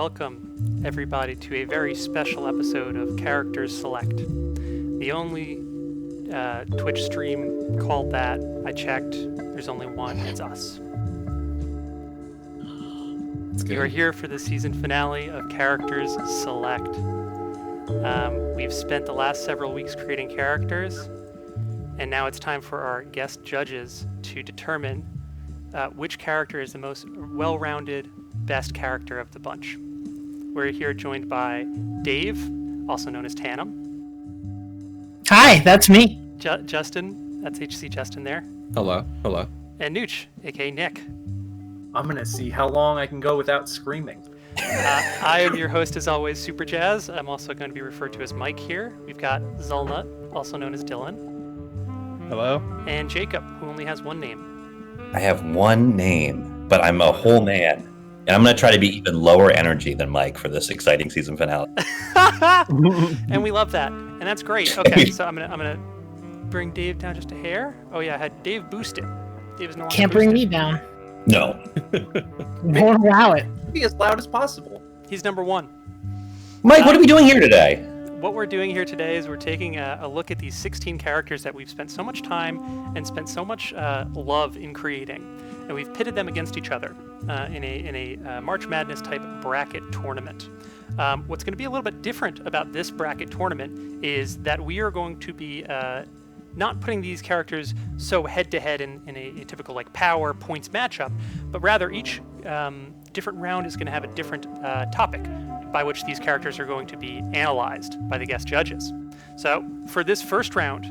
welcome everybody to a very special episode of Characters Select. The only Twitch stream called that. I checked. There's only one. It's us. You are here for the season finale of Characters Select. We've spent the last several weeks creating characters, and now it's time for our guest judges to determine which character is the most well-rounded, best character of the bunch. We're here joined by Dave, also known as Tannum. Hi, that's me. Justin, that's HC Justin there. Hello. And Nooch, aka Nick. I'm going to see how long I can go without screaming. I am your host, as always, Super Jazz. I'm also going to be referred to as Mike here. We've got Zulnut, also known as Dylan. Hello. And Jacob, who only has one name. I have one name, but I'm a whole man. And I'm going to try to be even lower energy than Mike for this exciting season finale. And we love that. And that's great. Okay, so I'm gonna bring Dave down just a hair. Oh yeah, I had Dave boosted. Dave is no longer Can't bring boosted. me down. No. Won't allow it. Be as loud as possible. He's number one. Mike, what are we doing here today? What we're doing here today is we're taking a look at these 16 characters that we've spent so much time and spent so much love in creating, and we've pitted them against each other in a March Madness type bracket tournament. What's going to be a little bit different about this bracket tournament is that we are going to be not putting these characters so head-to-head in a typical like power points matchup, but rather each different round is going to have a different topic by which these characters are going to be analyzed by the guest judges. So for this first round,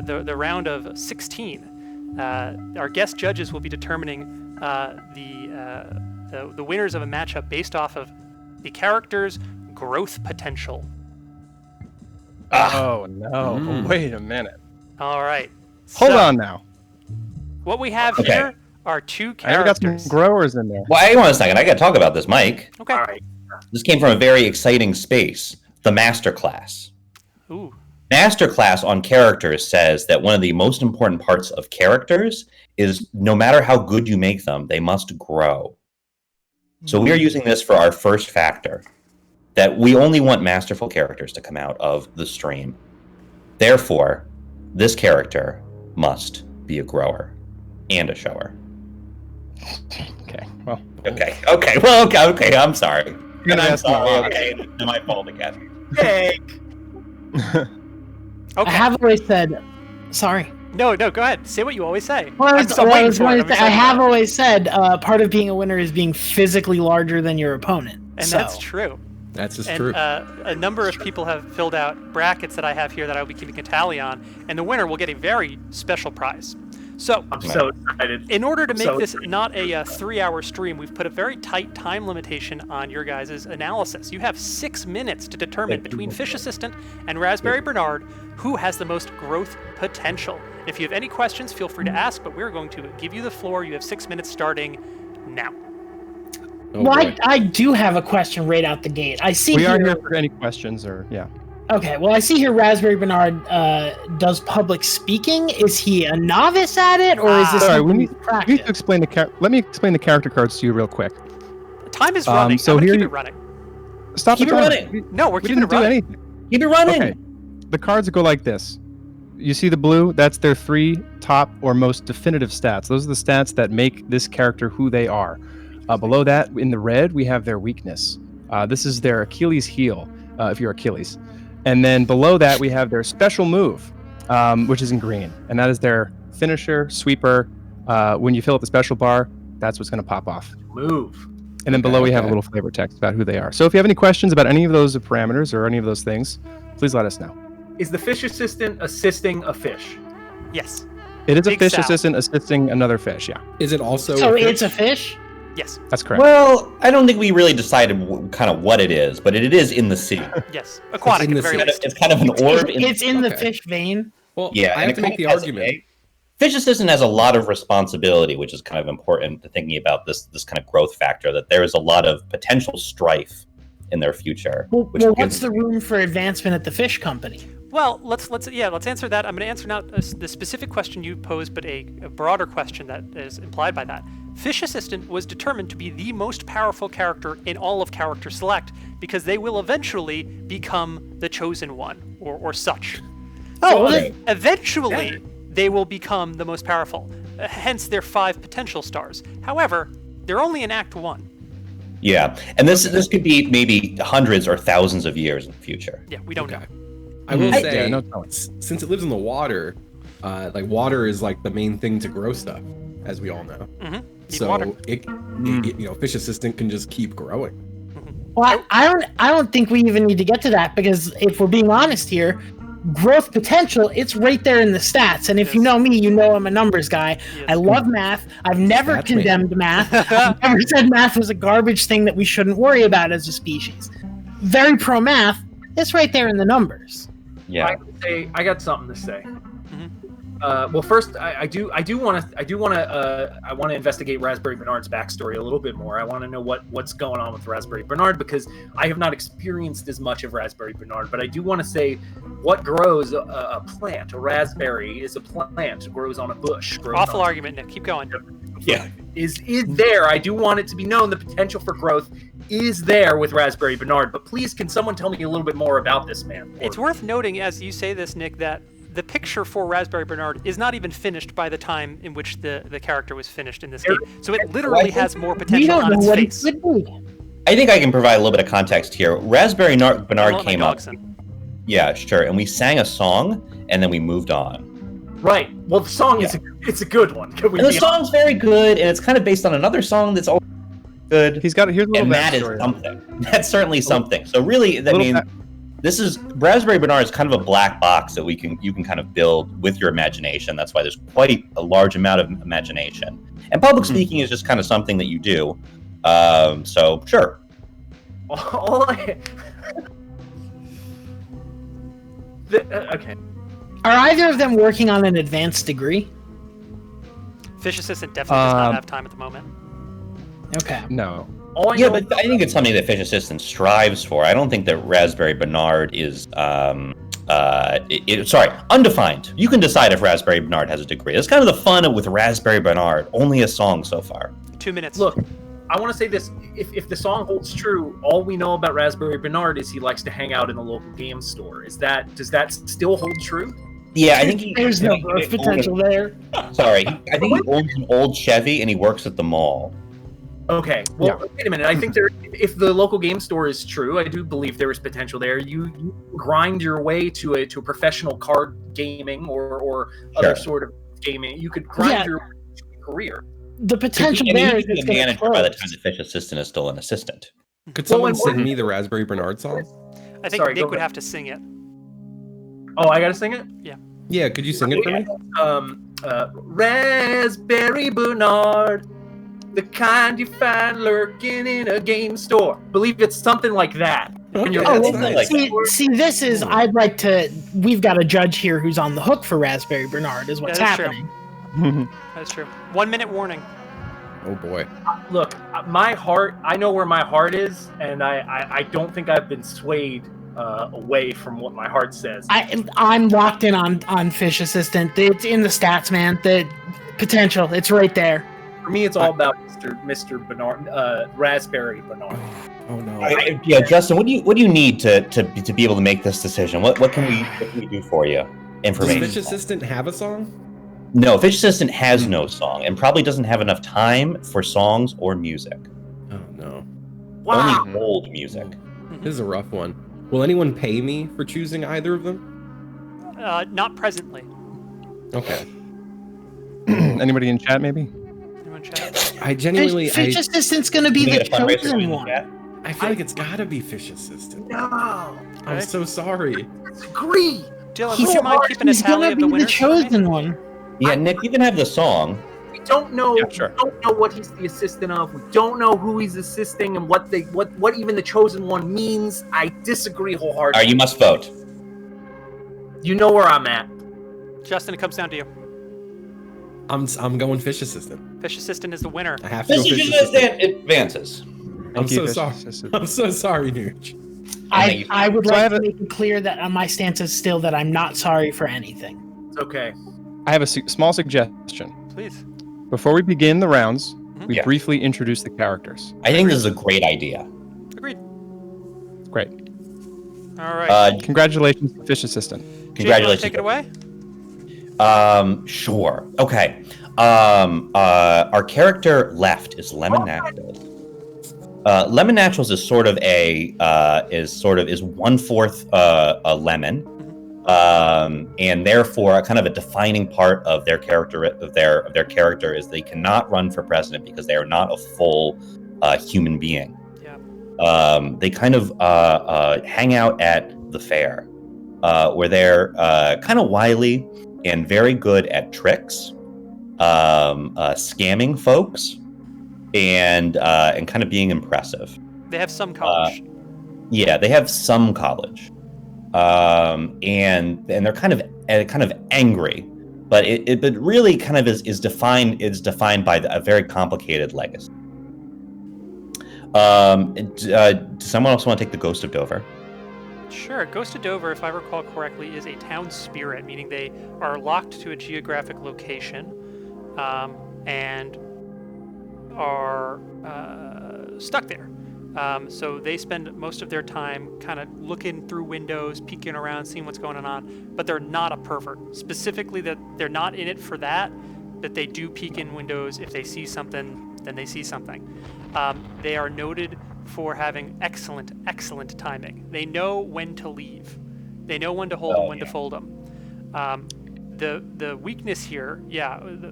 the round of 16, our guest judges will be determining the winners of a matchup based off of the character's growth potential. Oh no! Wait a minute. All right. Hold on now. What we have Okay. here are two I got characters. some growers in there. Well, hang on a second. I got to talk about this, Mike. Okay. All right. This came from a very exciting space, the masterclass. Ooh. Masterclass on characters says that one of the most important parts of characters is no matter how good you make them, they must grow. So we are using this for our first factor, that we only want masterful characters to come out of the stream. Therefore, this character must be a grower and a shower. Okay. Well. Okay. I'm sorry. And I'm That's not sorry. wrong. Okay, it's my fault again. Jake! Okay. I have always said, sorry. No, go ahead. Say what you always say. Well, I'm still waiting for it. I'm I excited. have always said part of being a winner is being physically larger than your opponent. And So, that's true. That's just And true. a number of people have filled out brackets that I have here that I will be keeping a tally on, and the winner will get a very special prize. So, I'm so excited. in order to make So- this not a 3-hour stream, we've put a very tight time limitation on your guys' analysis. You have 6 minutes to determine between Fish Assistant and Raspberry Bernard who has the most growth potential. If you have any questions, feel free to ask, but we're going to give you the floor. You have 6 minutes starting now. Oh, well, boy. I do have a question right out the gate. I see We are here. here for any questions or Okay, well, I see here Raspberry Bernard does public speaking. Is he a novice at it, or is this Sorry, something we he's need to practiced? explain let me explain the character cards to you real quick. Time is running. so I'm going to here keep you- it running. Stop Keep the it timer. running. No, we're We keeping didn't it do running. anything. Keep it running. Okay. The cards go like this. You see the blue? That's their 3 top or most definitive stats. Those are the stats that make this character who they are. Below that, in the red, we have their weakness. This is their Achilles heel, if you're Achilles. And then below that, we have their special move, which is in green. And that is their finisher, sweeper. When you fill up the special bar, that's what's going to pop off. Move. And then below, we have a little flavor text about who they are. So if you have any questions about any of those parameters or any of those things, please let us know. Is the fish assistant assisting a fish? Yes. It is a Big fish Sal. assistant assisting another fish, yeah. Is it also? So a fish? it's a fish? Yes. That's correct. Well, I don't think we really decided kind of what it is, but it is in the sea. Yes. Aquatic, in at the the very sea. least. It's kind of an orb. It's in the Okay. fish vein. Well, Yeah, I and have to it make kind the of has argument. Fish assistant has a lot of responsibility, which is kind of important to thinking about this kind of growth factor, that there is a lot of potential strife in their future. Well, which what's gives- the room for advancement at the fish company? Well, let's answer that. I'm going to answer now the specific question you posed, but a broader question that is implied by that. Fish Assistant was determined to be the most powerful character in all of Character Select because they will eventually become the chosen one or such. Oh, well, Eventually, they will become the most powerful. Hence their 5 potential stars. However, they're only in Act 1. Yeah, and this could be maybe hundreds or thousands of years in the future. Yeah, we don't know. I will say, Yeah, no telling. since it lives in the water, like water is like the main thing to grow stuff, as we all know. Need So water. it, Fish Assistant can just keep growing. well, I don't think we even need to get to that because if we're being honest here, growth potential, it's right there in the stats. And if you Yes. know me, you know I'm a numbers guy. Yes. I love math. I've never Stats condemned math. I've never said math was a garbage thing that we shouldn't worry about as a species. Very pro math. It's right there in the numbers. Yeah. I got something to say. Well, first, I want to investigate Raspberry Bernard's backstory a little bit more. I want to know what's going on with Raspberry Bernard because I have not experienced as much of Raspberry Bernard. But I do want to say, what grows a plant? A raspberry is a plant. It grows on a bush. Awful argument, Nick. Keep going. Yeah. Is there? I do want it to be known the potential for growth is there with Raspberry Bernard. But please, can someone tell me a little bit more about this man? It's worth noting, as you say this, Nick, that the picture for Raspberry Bernard is not even finished by the time in which the character was finished in this game. So it literally has more We potential don't on know its what face. it could be. I think I can provide a little bit of context here. Raspberry I'll Bernard let my came up. dogs in. Yeah, sure. And we sang a song, and then we moved on. Right. Well, the song is it's a good one. Can we And the be song's very good, and it's kind of based on another song that's also good. Here's a little And that is backstory. something. That's certainly something. So really, I mean, this is Raspberry Bernard is kind of a black box that you can kind of build with your imagination. That's why there's quite a large amount of imagination. And public speaking is just kind of something that you do. So sure. Okay. Are either of them working on an advanced degree? Fish Assistant definitely does not have time at the moment. Okay. No. All I Yeah, know, but I think it's something that Fish Assistant strives for. I don't think that Raspberry Bernard is undefined. You can decide if Raspberry Bernard has a degree. That's kind of the fun with Raspberry Bernard. Only a song so far. 2 minutes. look, I want to say this. If the song holds true, all we know about Raspberry Bernard is he likes to hang out in the local game store. Does that still hold true? Yeah, I think There's no growth potential there. Sorry, I think he owns an old Chevy and he works at the mall. Okay. Well, wait a minute. I think if the local game store is true, I do believe there is potential there. You grind your way to a professional card gaming or other sort of gaming. You could grind your way to a career. The potential And there he is can be it's a going to manager by the close. time the Fish Assistant is still an assistant. Could someone and- sing me the Raspberry Bernard song? I think Sorry, Nick go would ahead. have to sing it. Oh, I gotta sing it. Yeah, could you sing it for me? Raspberry Bernard, the kind you find lurking in a game store. Believe it's something like that. Okay, you're- Oh, that's well, nice. see, this is. I'd like to. We've got a judge here who's on the hook for Raspberry Bernard. Is what's That is true. happening. That's true. 1 minute warning. Oh boy. Look, my heart, I know where my heart is, and I don't think I've been swayed away from what my heart says. I'm locked in on Fish Assistant. It's in the stats, man. The potential. It's right there. For me, it's all about Mr. Bernard, Raspberry Bernard. Oh no. Yeah, Justin, what do you need to be able to make this decision? What can we do for you? Does Information. Fish Assistant have a song? No, Fish Assistant has no song and probably doesn't have enough time for songs or music. Oh no. Wow. Only old music. This is a rough one. Will anyone pay me for choosing either of them? Not presently. Okay. Anybody in chat, maybe? Anyone chat? I genuinely, Fish Assistant's going to be Can we the get a fundraiser chosen in the one. chat? I feel like it's gotta be Fish Assistant. No. I'm Okay. so sorry. Disagree. Dylan, He's, would you mind keeping a he's tally going of to the be the winners? for me? chosen one. Yeah, Nick, you can have the song. We don't know. Yeah, sure. We don't know what he's the assistant of. We don't know who he's assisting and what even the chosen one means. I disagree All wholeheartedly. right, you must vote. You know where I'm at. Justin, it comes down to you. I'm going Fish Assistant. Fish Assistant is the winner. I have to go This is Fish just Assistant. advances. I'm Thank you, so Fish sorry. Assistant. I'm so sorry, Nooch. I would So I like have to a- make it clear that my stance is still that I'm not sorry for anything. It's okay. I have a small suggestion. Please. Before we begin the rounds, We Yeah. briefly introduce the characters. I think this is a great idea. Agreed. Great. All right. Congratulations, Fish Assistant. Congratulations. Jake, you wanna take it away. Sure. Okay. Our character left is Lemon Naturals. Lemon Naturals is sort of is 1/4 a lemon, and therefore kind of a defining part of their character is they cannot run for president because they are not a full human being. Yeah. They kind of hang out at the fair, where they're kind of wily and very good at tricks, scamming folks, and kind of being impressive. They have some college. Yeah, they have some college, and they're kind of angry, but it really kind of is defined by a very complicated legacy. Does someone else want to take the Ghost of Dover? Sure. Ghost of Dover, if I recall correctly, is a town spirit, meaning they are locked to a geographic location, and are stuck there. So they spend most of their time kind of looking through windows, peeking around, seeing what's going on, but they're not a pervert. Specifically, that they're not in it for that, but they do peek in windows. If they see something, then they see something. They are noted for having excellent timing. They know when to leave. They know when to hold them, when to fold them. The weakness here,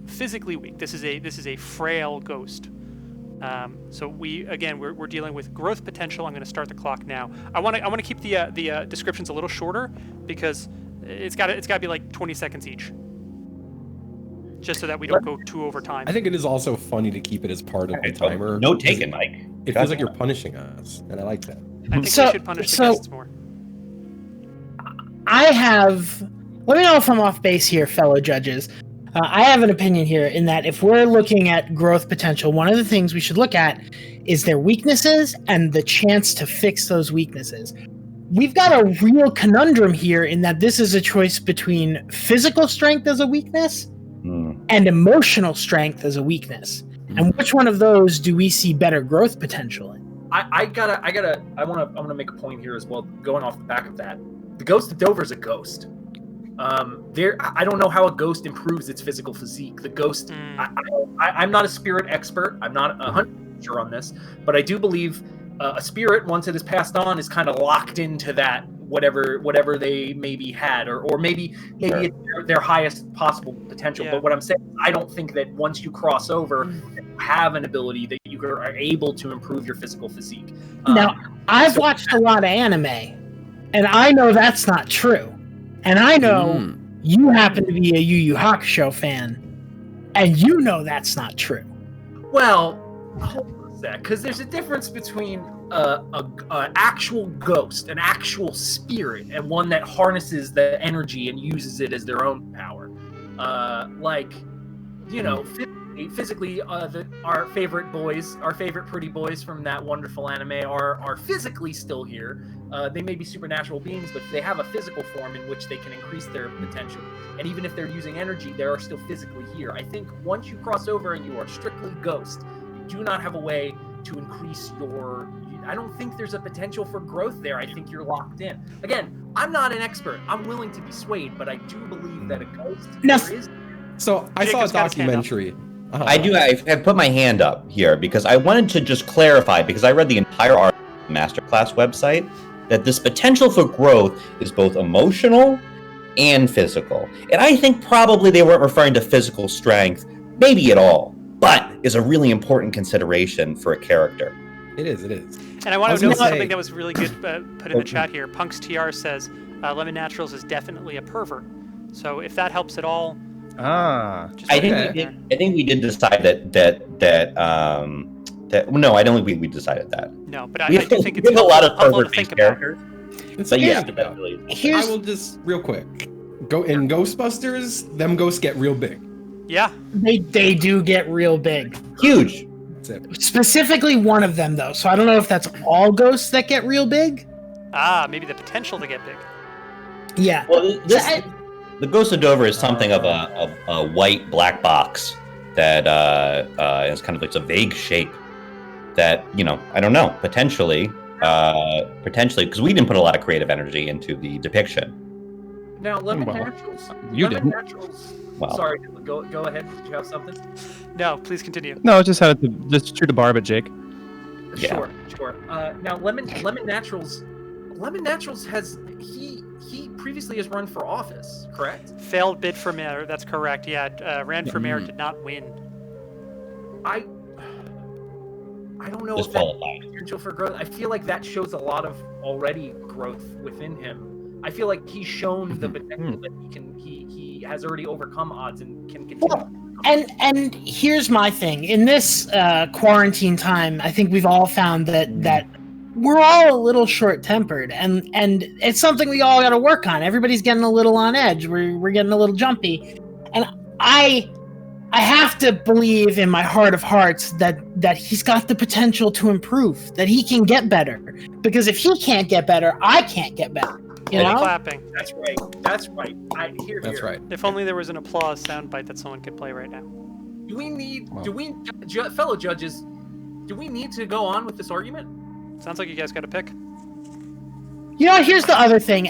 physically weak. This is a frail ghost. So we're dealing with growth potential. I'm going to start the clock now. I want to keep the descriptions a little shorter because it's got to be like 20 seconds each, just so that we don't go too over time. I think it is also funny to keep it as part of the timer. Note taken, Mike. It feels like you're punishing us, and I like that. I think we should punish the guests more. Let me know if I'm off base here, fellow judges. I have an opinion here in that if we're looking at growth potential, one of the things we should look at is their weaknesses and the chance to fix those weaknesses. We've got a real conundrum here in that this is a choice between physical strength as a weakness and emotional strength as a weakness. And which one of those do we see better growth potential in? I want to make a point here as well, going off the back of that. The Ghost of Dover is a ghost. I don't know how a ghost improves its physical physique. The ghost, I'm not a spirit expert. I'm not 100% sure on this, but I do believe a spirit, once it is passed on, is kind of locked into that whatever they maybe had, or maybe it's their highest possible potential. Yeah. But what I'm saying, I don't think that once you cross over, you have an ability that you are able to improve your physical physique. Now, I've watched a lot of anime, and I know that's not true. And I know you happen to be a Yu Yu Hakusho fan, and you know that's not true. Well, hold on a sec, because there's a difference between an actual ghost, an actual spirit, and one that harnesses the energy and uses it as their own power. Physically, our favorite boys, our favorite pretty boys from that wonderful anime are physically still here. They may be supernatural beings, but they have a physical form in which they can increase their potential. And even if they're using energy, they are still physically here. I think once you cross over and you are strictly ghost, you do not have a way to increase your... I don't think there's a potential for growth there. I think you're locked in. Again, I'm not an expert. I'm willing to be swayed, but I do believe that a ghost is... So I saw a documentary. I put my hand up here because I wanted to just clarify, because I read the entire article on the Masterclass website, that this potential for growth is both emotional and physical. And I think probably they weren't referring to physical strength, maybe at all, but is a really important consideration for a character. It is. And I want to note something that was really good put in the chat here. Punks TR says Lemon Naturals is definitely a pervert. So if that helps at all, I think we did decide that. No, I don't think we decided that. No, but I do think it's a lot of helpful to pervert think characters. But yeah, I will just real quick go in Ghostbusters. Them ghosts get real big. Yeah, they do get real big. Huge. That's it. Specifically one of them, though. So I don't know if that's all ghosts that get real big. Maybe the potential to get big. Yeah. Well, the Ghost of Dover is something of a white black box that is kind of like a vague shape that, I don't know, potentially, because we didn't put a lot of creative energy into the depiction. Now, lemon Well, naturals. you lemon didn't. Naturals. Wow. Sorry, go ahead. Did you have something? No, please continue. No, just had to just shoot a barb at Jake. Yeah. Sure. Now, lemon naturals. Lemon naturals has he previously has run for office, correct? Failed bid for mayor. That's correct. Yeah, ran for mayor, did not win. I don't know if Disqualified. that potential for growth. I feel like that shows a lot of already growth within him. I feel like he's shown the potential that he has already overcome odds and can continue. Well, and here's my thing. In this quarantine time, I think we've all found that we're all a little short-tempered, and it's something we all got to work on. Everybody's getting a little on edge. We're getting a little jumpy, and I have to believe in my heart of hearts that he's got the potential to improve, that he can get better. Because if he can't get better, I can't get better. You know? Clapping. That's right. That's right. If only there was an applause soundbite that someone could play right now. Fellow judges, do we need to go on with this argument? Sounds like you guys got to pick. You know, here's the other thing.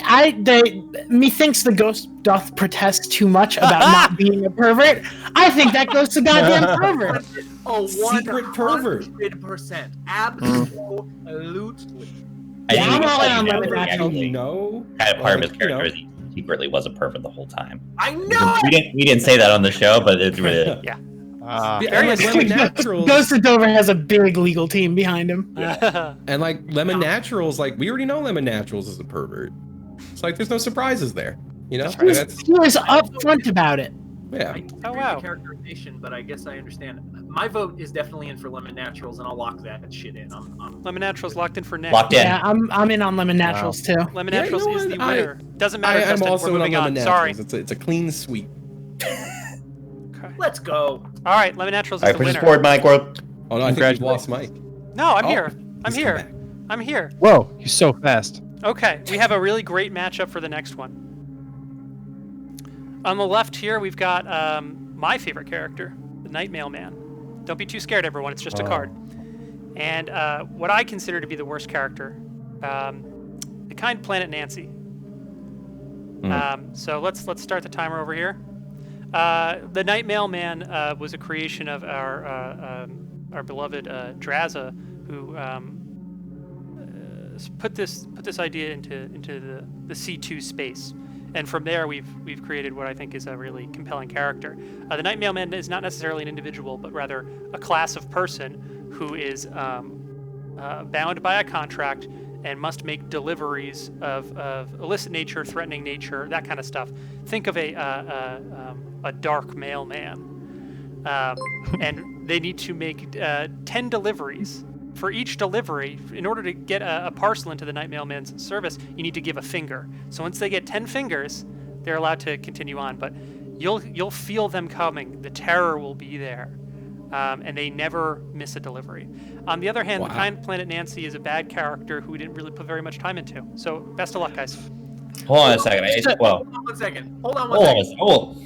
Methinks the ghost doth protest too much about not being a pervert. I think that goes to goddamn pervert. Oh, Secret pervert. 100%. Absolutely. I think I'm all in on he lemon naturals. had part of his character is he secretly was a pervert the whole time. I know. We didn't say that on the show, but it's really Yeah. And like lemon naturals, Ghost of Dover has a big legal team behind him. and like lemon naturals, like we already know lemon naturals is a pervert. It's like there's no surprises there, you know. He was upfront about it. Yeah. I Oh, agree wow. with the characterization, but I guess I understand. My vote is definitely in for lemon naturals, and I'll lock that shit in. Lemon Naturals locked in for Nick. locked in. Yeah, I'm in on lemon naturals too. Lemon Yeah, Naturals you know is what? the winner. Doesn't matter, I'm Justin. also We're in on moving lemon on. Sorry. naturals. It's a clean sweep. Okay. Let's go. All right, Lemon Naturals All is right, the push us winner. forward, Mike. Oh no, I think we've lost Mike. No, I'm Oh, here. I'm he's come here. back. I'm here. Whoa, he's so fast. Okay, we have a really great matchup for the next one. On the left here, we've got my favorite character, the Night Mailman. Don't be too scared, everyone. It's just a card. And what I consider to be the worst character, the kind Planet Nancy. So let's start the timer over here. The Night Mailman was a creation of our beloved Draza, who put this idea into the C2 space, and from there we've created what I think is a really compelling character. The Night Mailman is not necessarily an individual, but rather a class of person who is bound by a contract and must make deliveries of illicit nature, threatening nature, that kind of stuff. Think of a dark mailman, and they need to make 10 deliveries. For each delivery, in order to get a parcel into the Night Mailman's service, you need to give a finger. So once they get 10 fingers, they're allowed to continue on. But you'll feel them coming. The terror will be there, and they never miss a delivery. On the other hand, the kind Planet Nancy is a bad character who we didn't really put very much time into. So best of luck, guys. Hold on a second. Hold on one second. Hold on. Hold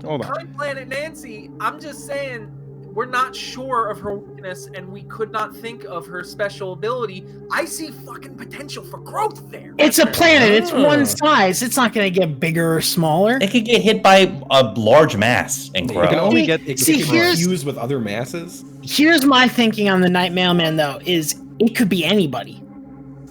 on. Kind Planet Nancy, I'm just saying, we're not sure of her weakness, and we could not think of her special ability. I see fucking potential for growth there. It's a planet. It's one size. It's not going to get bigger or smaller. It could get hit by a large mass and It grow. can only get here's- fused with other masses. Here's my thinking on the Night Mailman, though, is it could be anybody.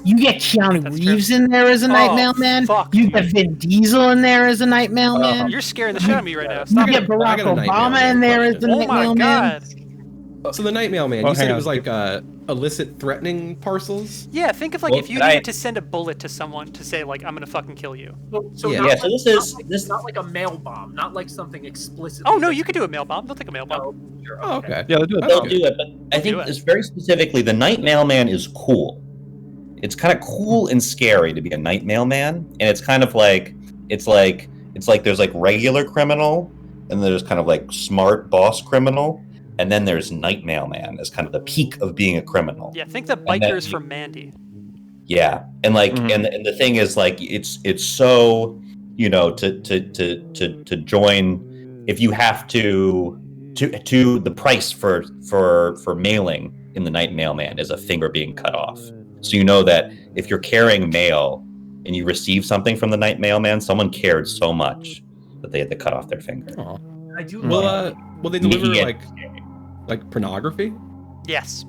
You get Keanu That's Reeves true. in there as a Night Oh, Mailman. fuck You me. get Vin Diesel in there as a Night Mailman. You're scaring the shit out of me right now. You Stop get it. Barack I got a Night Obama Mailman in there as the question. Oh Night my Mailman. god. So the Night Mailman, Oh, you said hang it on. was like illicit threatening parcels? Yeah, think of like Well, if you can I- needed to send a bullet to someone to say like I'm gonna fucking kill you. So Yeah. not Yeah, so like- this is- not like, this- not like a mail bomb, not like something explicit. Oh no, you could do a mail bomb. They'll take a mail bomb. Oh, sure, Oh, okay. Yeah, they'll do it. They'll Okay. do it, but I think do it. it's very specifically the Night Mailman is cool. It's kind of cool and scary to be a Night Mailman, and it's kind of like it's like there's like regular criminal, and there's kind of like smart boss criminal, and then there's Night Mailman as kind of the peak of being a criminal. Yeah, think the And then bikers you- from Mandy. Yeah, and like Mhm. and the thing is like it's so to join if you have to to the price for mailing in the Night Mailman is a finger being cut off. So you know that if you're carrying mail and you receive something from the Night Mailman, someone cared so much that they had to cut off their finger. Aw. I do. Will they deliver Yeah. like pornography? Yes.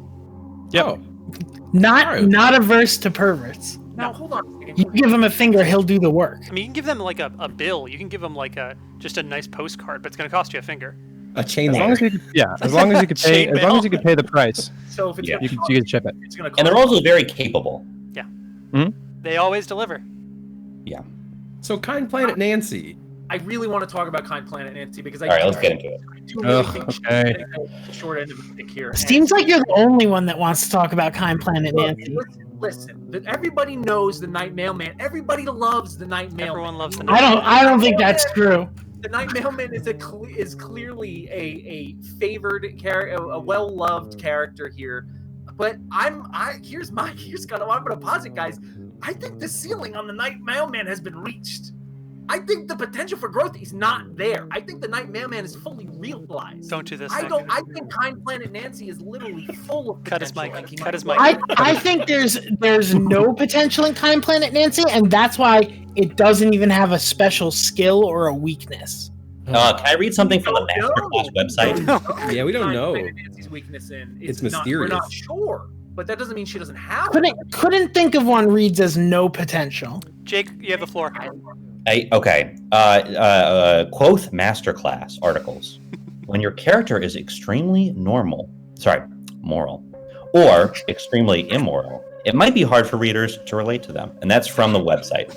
Yep. Oh, Not averse to perverts. Now hold on a second. You give him a finger, he'll do the work. I mean, you can give them like a bill. You can give them like just a nice postcard, but it's going to cost you a finger. a chain As long letter. as you could, as long as you could pay, Chainmail. as long as you could pay the price, So if it's Yeah. gonna you can ship it. it's gonna cost And they're also very capable. They always deliver. So Kind Planet Nancy. I really want to talk about Kind Planet Nancy because I All right, let's get into it. do really Ugh, think she's okay. getting the short end of the stick here. Seems like you're the only one that wants to talk about Kind Planet Look, Nancy. listen. Everybody knows the Night Mailman. Everybody loves the Night Mailman. Everyone loves the I don't think that's true. The Night Mailman is clearly a favored character, a well-loved character here. But here's kind of what I'm going to posit, guys. I think the ceiling on the Night Mailman has been reached. I think the potential for growth is not there. I think the Night Mailman is fully realized. Don't do this. I Nick. think Kind Planet Nancy is literally full of Cut his potential. mic. and he Cut might his grow. mic. I think there's no potential in Kind Planet Nancy, and that's why it doesn't even have a special skill or a weakness. Can I read something from the No. Masterclass website? Yeah, we don't Kind know. Planet Nancy's weakness in. It's not, we're not mysterious. sure, but that doesn't mean she doesn't have it. Couldn't think of one reads as no potential. Jake, you have the floor. Okay. Quoth Masterclass articles. When your character is extremely moral, or extremely immoral, it might be hard for readers to relate to them. And that's from the website.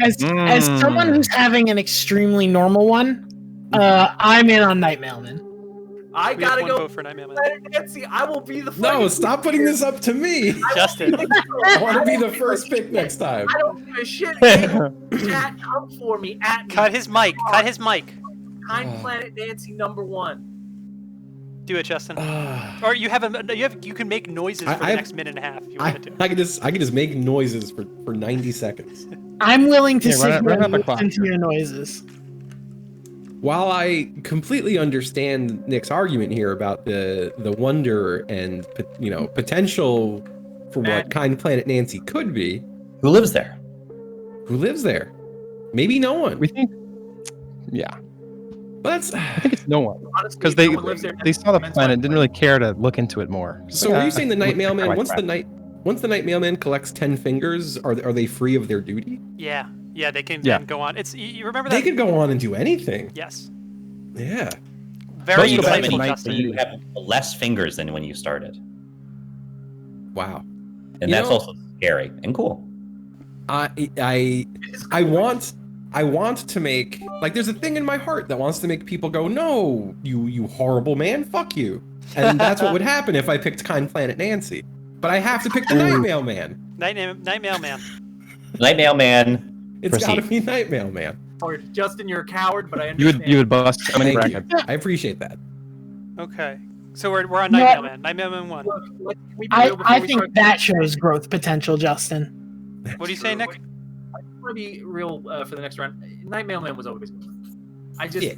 As someone who's having an extremely normal one, I'm in on Night Mailman. I We have gotta one go. vote for Night Mailman. Planet Nancy, I will be the. No, fucking- stop putting this up to me. Justin. I want to be the first pick next time. I don't give a shit. Chat, come for me. At me. Cut his mic. Cut his mic. Kind Planet Nancy #1. Do it, Justin. I, Or you can make noises for the I've- next minute and a half. If you wanted to. I can just make noises for 90 seconds. I'm willing to Yeah, sit run here up and the clock. listen to your noises. While I completely understand Nick's argument here about the wonder and potential for what Kind Planet Nancy could be, Who lives there? who lives there? Maybe no one. We think, yeah, But that's I think it's no one Honestly, because no one lives there. they saw the That's planet, my didn't really care to look into it more. so. Were you saying the Night Mailman? Like Once that. Once the Night Mailman collects 10 fingers, are they free of their duty? Yeah. Yeah, they can Yeah. then go on. You remember that? They could go on and do anything. Yes. Yeah. Very But you don't have insightful, any- Justin. you have less fingers than when you started. Wow. And You that's know- also scary and cool. I want to make, like, there's a thing in my heart that wants to make people go, no, you horrible man, fuck you. And that's what would happen if I picked Kind Planet Nancy. But I have to pick the Night Mailman. Night Mailman. Night Mailman, It's Proceed. gotta be Night Mailman. Or Justin, you're a coward, but I You understand. would bust so many Thank you. brackets. I appreciate that. Okay. So we're on No, Night Mailman. Night Mailman 1. Look, can we be real before I we think start? that shows growth potential, Justin. What do you say, Nick? I want to be real for the next round. Night Mailman was always good. I just Yeah.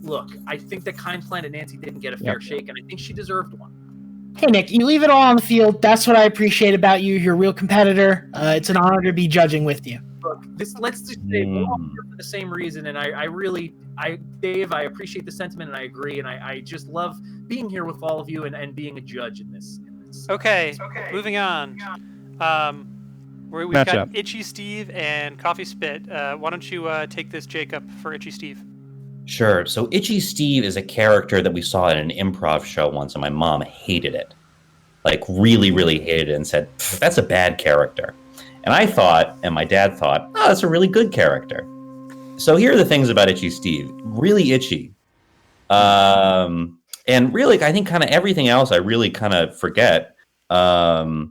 look. I think that Kind Planet Nancy didn't get a fair shake, and I think she deserved one. Hey, Nick, you leave it all on the field. That's what I appreciate about you. You're a real competitor. It's an honor to be judging with you. Look, let's just say we're all here for the same reason, and Dave, I appreciate the sentiment, and I agree, and I just love being here with all of you and being a judge in this. Okay. Moving on. We've Match got up. Itchy Steve and Coffee Spit. Why don't you take this, Jacob, for Itchy Steve? Sure. So Itchy Steve is a character that we saw in an improv show once, and my mom hated it. Like, really, really hated it and said, that's a bad character. And I thought, and my dad thought, oh, that's a really good character. So here are the things about Itchy Steve. Really itchy. And really, I think kind of everything else I really kind of forget. But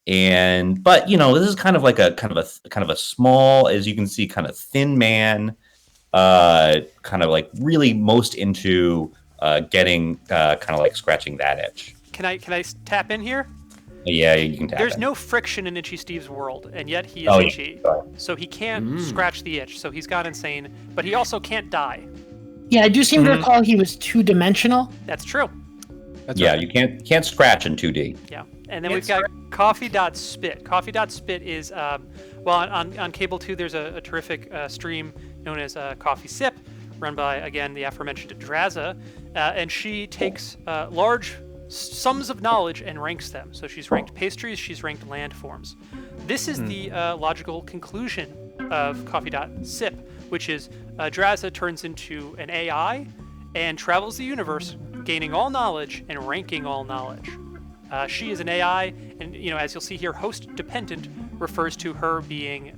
this is kind of like a small, as you can see, kind of thin man, kind of like really most into getting kind of like scratching that itch. Can I tap in here? Yeah, you can tap There's in. no friction in Itchy Steve's world, and yet he is Oh, yeah. itchy. Sorry. So he can't scratch the itch, so he's gone insane, but he also can't die. Yeah, I do seem to recall he was two-dimensional. That's true. That's Yeah, right. you can't scratch in 2D. Yeah, and then we've got coffee.spit. Coffee.spit is, on Cable 2, there's a terrific stream known as Coffee Sip, run by, again, the aforementioned Draza, and she takes large sums of knowledge and ranks them. So she's ranked pastries, she's ranked landforms. This is the logical conclusion of Coffee.sip, which is Draza turns into an AI and travels the universe, gaining all knowledge and ranking all knowledge. She is an AI, and as you'll see here, host dependent refers to her being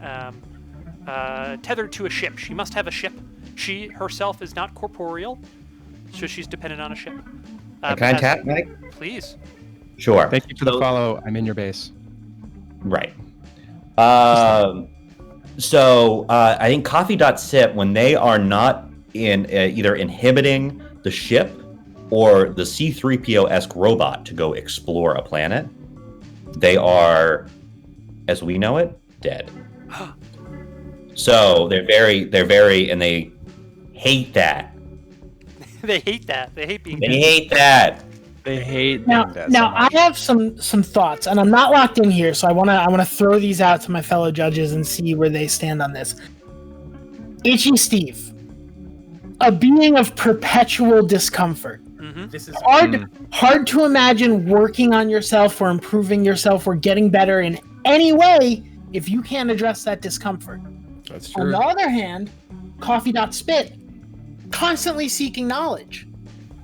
tethered to a ship. She must have a ship. She herself is not corporeal, so she's dependent on a ship. Can I tap, Mike? Please. Sure. Thank you for the follow. I'm in your base. Right. So I think coffee.sip, when they are not in either inhibiting the ship or the C-3PO-esque robot to go explore a planet, they are, as we know it, dead. So they're very, and they hate that. They hate that. They hate being. They hate that. They hate Now, that so now I much. have some thoughts, and I'm not locked in here, so I wanna throw these out to my fellow judges and see where they stand on this. Itchy Steve, a being of perpetual discomfort. This is Hard to imagine working on yourself or improving yourself or getting better in any way if you can't address that discomfort. That's On true. the other hand, Coffee.spit, constantly seeking knowledge,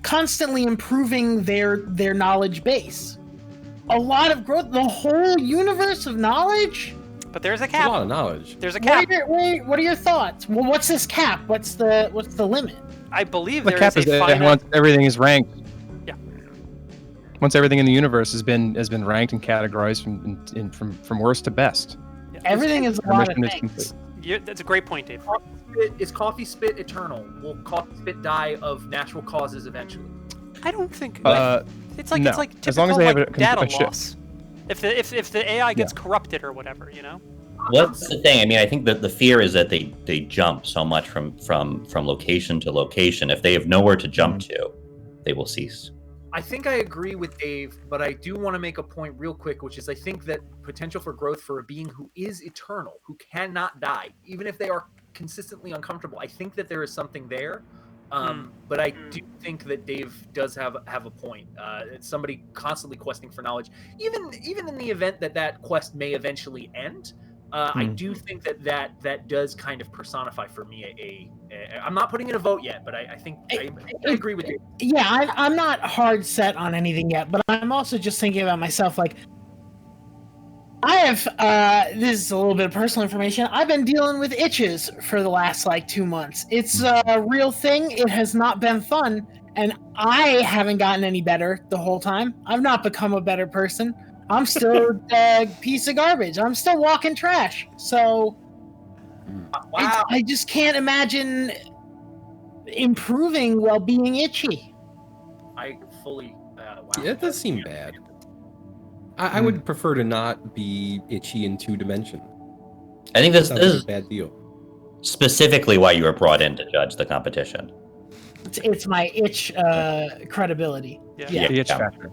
constantly improving their knowledge base. A lot of growth, the whole universe of knowledge. But there's a It's a cap. lot of knowledge. There's a cap. What are your thoughts? Well, what's this cap? What's the limit? I believe The there cap is is a that finite. once everything is ranked. Yeah. Once everything in the universe has been ranked and categorized from worst to best. Everything is a Our lot of mission is things. complete. That's a great point, Dave. Is coffee spit eternal? Will coffee spit die of natural causes eventually? I don't think it's like no. it's like typical As long as they have like, a data ship. loss. If the AI gets corrupted or whatever, What's the thing? I mean, I think that the fear is that they jump so much from location to location. If they have nowhere to jump to, they will cease. I think I agree with Dave, but I do want to make a point real quick, which is I think that potential for growth for a being who is eternal, who cannot die, even if they are consistently uncomfortable, I think that there is something there. But I do think that Dave does have a point. It's somebody constantly questing for knowledge, even in the event that quest may eventually end. I do think that does kind of personify for me I'm not putting in a vote yet, but I think I agree with you. Yeah, I'm not hard set on anything yet, but I'm also just thinking about myself. Like, I have, this is a little bit of personal information. I've been dealing with itches for the last 2 months. It's a real thing. It has not been fun, and I haven't gotten any better the whole time. I've not become a better person. I'm still a piece of garbage. I'm still walking trash. So Wow. I just can't imagine improving while being itchy. I fully. Wow. Yeah, it does seem bad. I would prefer to not be itchy in 2 dimensions. I think this Sounds like is a bad deal. specifically why you were brought in to judge the competition. It's my itch credibility. Yeah. The itch factor.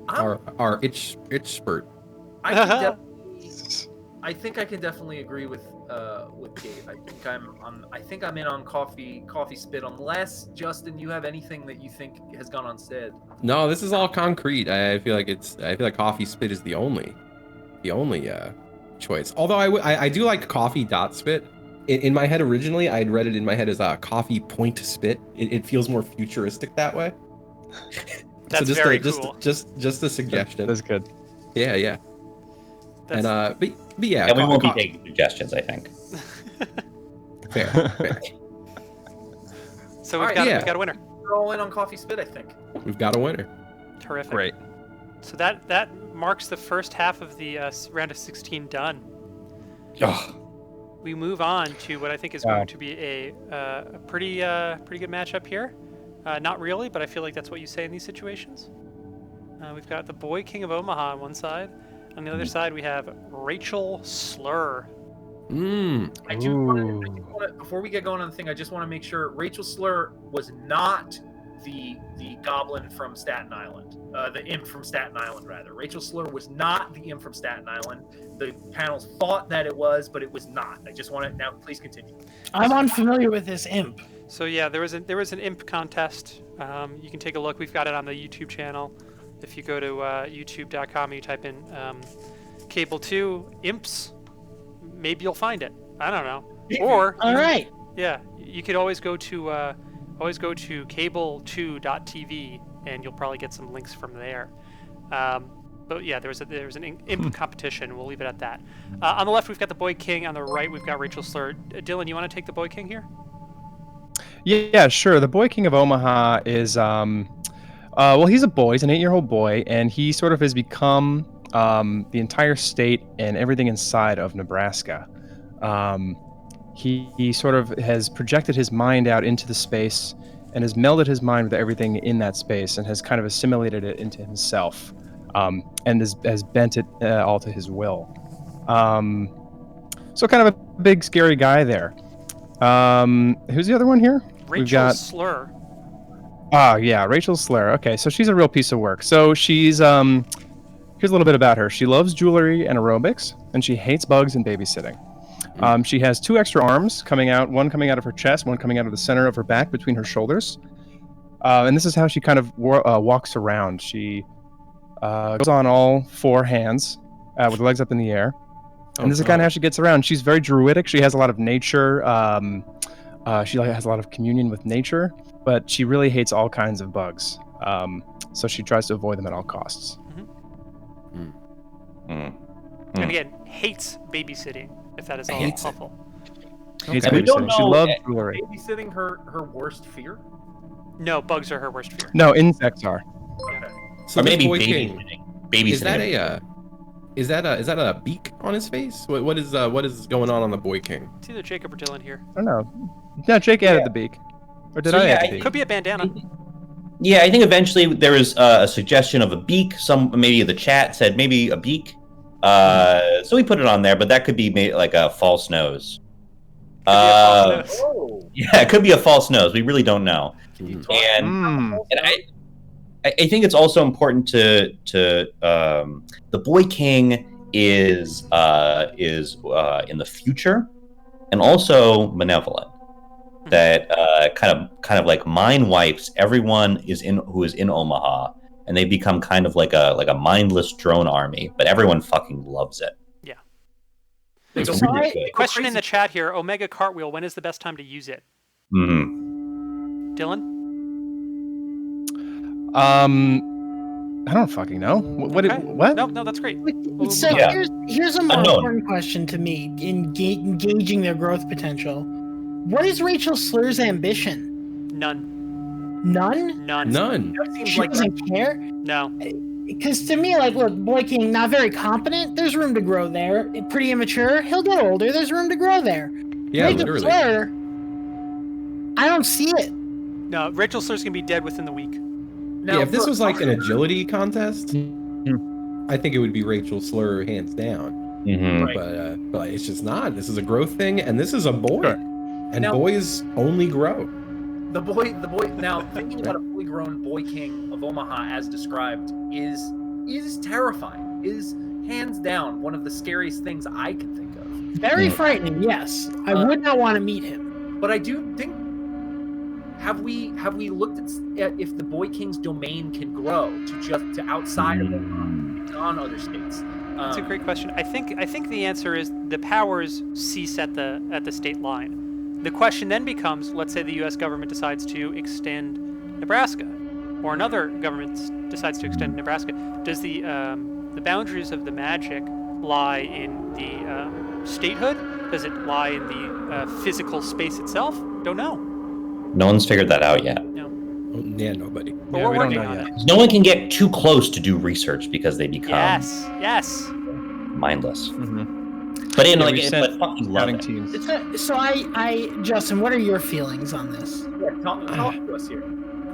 Our itch spurt. I think I can definitely agree with Dave. I think I'm in on coffee spit, unless Justin, you have anything that you think has gone unsaid. No, this is all concrete. I feel like coffee spit is the only choice. Although I do like coffee.spit. In my head originally, I had read it in my head as coffee point spit. It feels more futuristic that way. That's so very cool. Just a suggestion. That's good. Yeah. That's, And but yeah, And we won't be taking suggestions, I think. fair. so All we've right, got a winner. We're all in on coffee spit, I think. We've got a winner. Terrific. Great. So that marks the first half of the round of 16 done. Ugh. We move on to what I think is going to be a pretty good matchup here. Not really, but I feel like that's what you say in these situations. We've got the Boy King of Omaha on one side. On the other side, we have Rachel Slur. I do want to, before we get going on the thing, I just want to make sure Rachel Slur was not the goblin from Staten Island, the imp from Staten Island, rather. Rachel Slur was not the imp from Staten Island. The panels thought that it was, but it was not. I just want to, now please continue. I'm unfamiliar with this imp. So yeah, there was an imp contest. You can take a look. We've got it on the YouTube channel. If you go to youtube.com and you type in Cable 2 imps, maybe you'll find it. I don't know. Or All right. yeah, you could always go to cable2.tv and you'll probably get some links from there. But yeah, there was an imp competition. We'll leave it at that. On the left, we've got the Boy King. On the right, we've got Rachel Slur. Dylan, you want to take the Boy King here? Yeah, sure. The Boy King of Omaha is, well, he's a boy. He's an 8-year-old boy, and he sort of has become the entire state and everything inside of Nebraska. He sort of has projected his mind out into the space and has melded his mind with everything in that space and has kind of assimilated it into himself, and has bent it all to his will. So kind of a big, scary guy there. Who's the other one here? Rachel Slur. Ah, yeah, Rachel Slur. Okay, so she's a real piece of work. So she's, here's a little bit about her. She loves jewelry and aerobics, and she hates bugs and babysitting. She has 2 extra arms coming out, one coming out of her chest, one coming out of the center of her back between her shoulders. And this is how she kind of walks around. She goes on all 4 hands with her legs up in the air. And this is kind of how she gets around. She's very druidic. She has a lot of nature. She has a lot of communion with nature, but she really hates all kinds of bugs. So she tries to avoid them at all costs. And again, hates babysitting, if that is all helpful. Hates And we don't babysitting. She know- loves jewelry. Babysitting her worst fear? No, bugs are her worst fear. No, insects are. Okay. So Or this maybe Boy King, babysitting. is that a beak on his face? What is going on the Boy King? It's either Jacob or Dylan here. I don't know. No, Jake added the beak. Or did So, I yeah, add the I beak? Could be a bandana. Yeah, I think eventually there was a suggestion of a beak. Maybe the chat said maybe a beak. So we put it on there, but that could be like a false nose. Could be a false nose. Oh. Yeah, it could be a false nose. We really don't know. And I think it's also important to the Boy King is in the future and also malevolent. That kind of like mind wipes everyone who is in Omaha, and they become kind of like a mindless drone army. But everyone fucking loves it. Yeah. It's So really good. Question in the chat here: Omega Cartwheel. When is the best time to use it? Dylan? I don't fucking know. What? Okay. What? No, that's great. So Yeah. here's a more Unknown. important question to me in engaging their growth potential. What is Rachel Slur's ambition? None. None? None. None. That seems She like doesn't care? No. Because to me, like, look, Boy King, not very competent. There's room to grow there. Pretty immature. He'll get older. There's room to grow there. Yeah, Rachel literally. Slur, I don't see it. No. Rachel Slur's gonna be dead within the week. now, Yeah, if this for- was like an agility contest, I think it would be Rachel Slur hands down. Mm-hmm. Right. But it's just not. This is a growth thing, and this is a boy, Sure. and Now- boys only grow. the boy. Now, thinking about a fully grown Boy King of Omaha as described is terrifying. Is hands down one of the scariest things I can think of. Very frightening, yes. I would not want to meet him. But I do think, have we looked at if the Boy King's domain can grow to outside of Omaha, on other states? That's a great question. I think the answer is the powers cease at the state line. The question then becomes: let's say the U.S. government decides to extend Nebraska, or another government decides to extend Nebraska. Does the boundaries of the magic lie in the statehood? Does it lie in the physical space itself? Don't know. No one's figured that out yet. No. Oh, yeah, nobody. But Yeah, we're we don't working know on yet. it. No one can get too close to do research because they become Yes. mindless. Mm-hmm. But in Yeah, like, we but sent fucking love scouting it. teams. So Justin, what are your feelings on this? Yeah, talk to us here.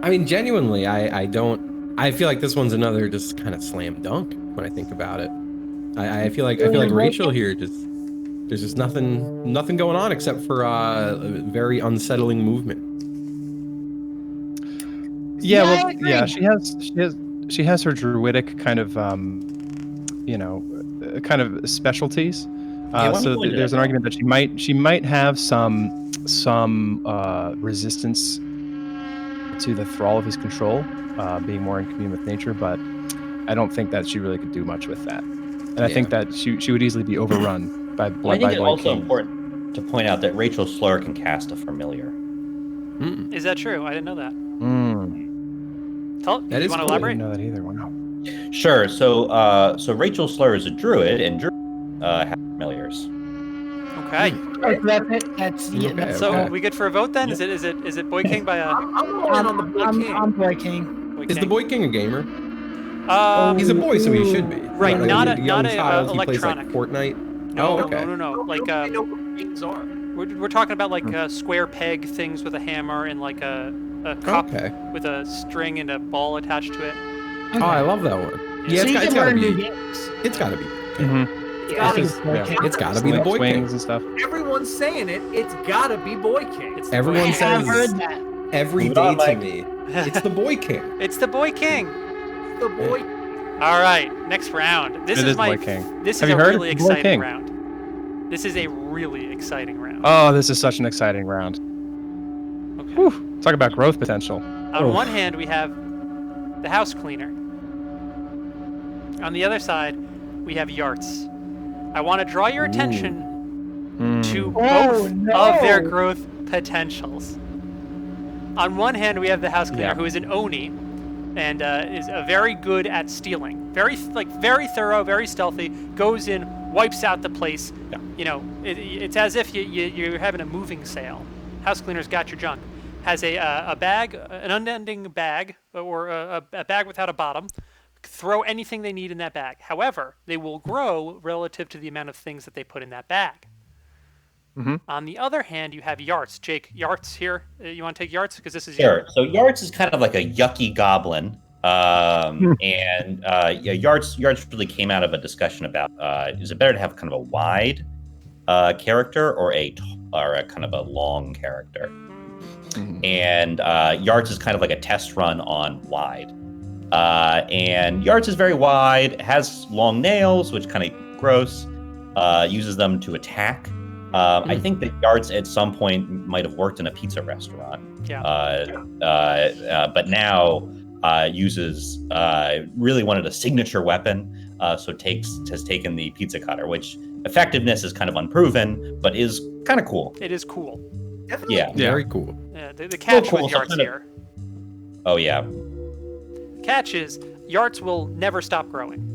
I mean, genuinely, I don't. I feel like this one's another just kind of slam dunk when I think about it. I feel like Rachel here just. There's just nothing going on except for very unsettling movement. Yeah, Yeah, I well, agree. yeah, she has her druidic kind of kind of specialties. why don't you So go into there's that an now? argument that she might have some resistance to the thrall of his control, being more in commune with nature, but I don't think that she really could do much with that. And I think that she would easily be overrun by Well, I think it's Boy also Kings. important to point out that Rachel Slur can cast a familiar. Is that true? I didn't know that. That You is want to cool. I elaborate? didn't know that either. Wow. Sure. So Rachel Slur is a druid, and druids have familiars. Okay. Oh, so that's it. That's yeah. Okay, That's So okay. we good for a vote then? Is it Boy King by a I'm all in on the Boy King. I'm Boy King. Boy Is the King? Boy King a gamer? Um, He's a boy, so he should be. Right, Like not a a- young not a, child. He plays like electronic. Fortnite. no, Oh, okay. no. Like Nobody know what kings are. we're talking about like square peg things with a hammer and like a cup Okay. with a string and a ball attached to it. Oh, I love that one. Yeah, So you it's can gotta learn new be. games. It's gotta be. It's Yeah, gotta I be. think Boy Yeah. King. It's gotta be the Boy King. Swings and stuff. Everyone's saying it. It's gotta be Boy King. It's the Everyone Boy I King. have says heard that. every Move on, day to Mike. me. It's the Boy King. It's the Boy King. The Boy. All right, next round. This It is is my. Boy King. This Have is you a heard? really It's Boy exciting King. round. This is a really exciting round. Oh, this is such an exciting round. Okay. Whew. Talk about growth potential. On one hand, we have the house cleaner. On the other side, we have Yarts. I want to draw your attention to both of their growth potentials. On one hand, we have the house cleaner, Yeah. who is an Oni, and is very good at stealing. Very thorough, very stealthy. Goes in, wipes out the place. Yeah. You know, it's as if you're having a moving sale. House cleaner's got your junk. Has a bag, an unending bag, or a bag without a bottom. Throw anything they need in that bag. However, they will grow relative to the amount of things that they put in that bag. On the other hand, you have Yarts. Jake, Yarts here. You want to take Yarts? Because this is Sure. So Yarts is kind of like a yucky goblin. And yeah, Yarts really came out of a discussion about is it better to have kind of a wide character or a kind of a long character? And Yarts is kind of like a test run on wide. And Yarts is very wide, has long nails, which kind of gross, uses them to attack. I think that Yarts at some point might have worked in a pizza restaurant. Yeah. But now uses really wanted a signature weapon, so has taken the pizza cutter, which effectiveness is kind of unproven, but is kind of cool. It is cool. Definitely. Yeah. Very cool. Yeah, the catch cool, with so Yarts kind of- here. Oh yeah. Catch is Yarts will never stop growing.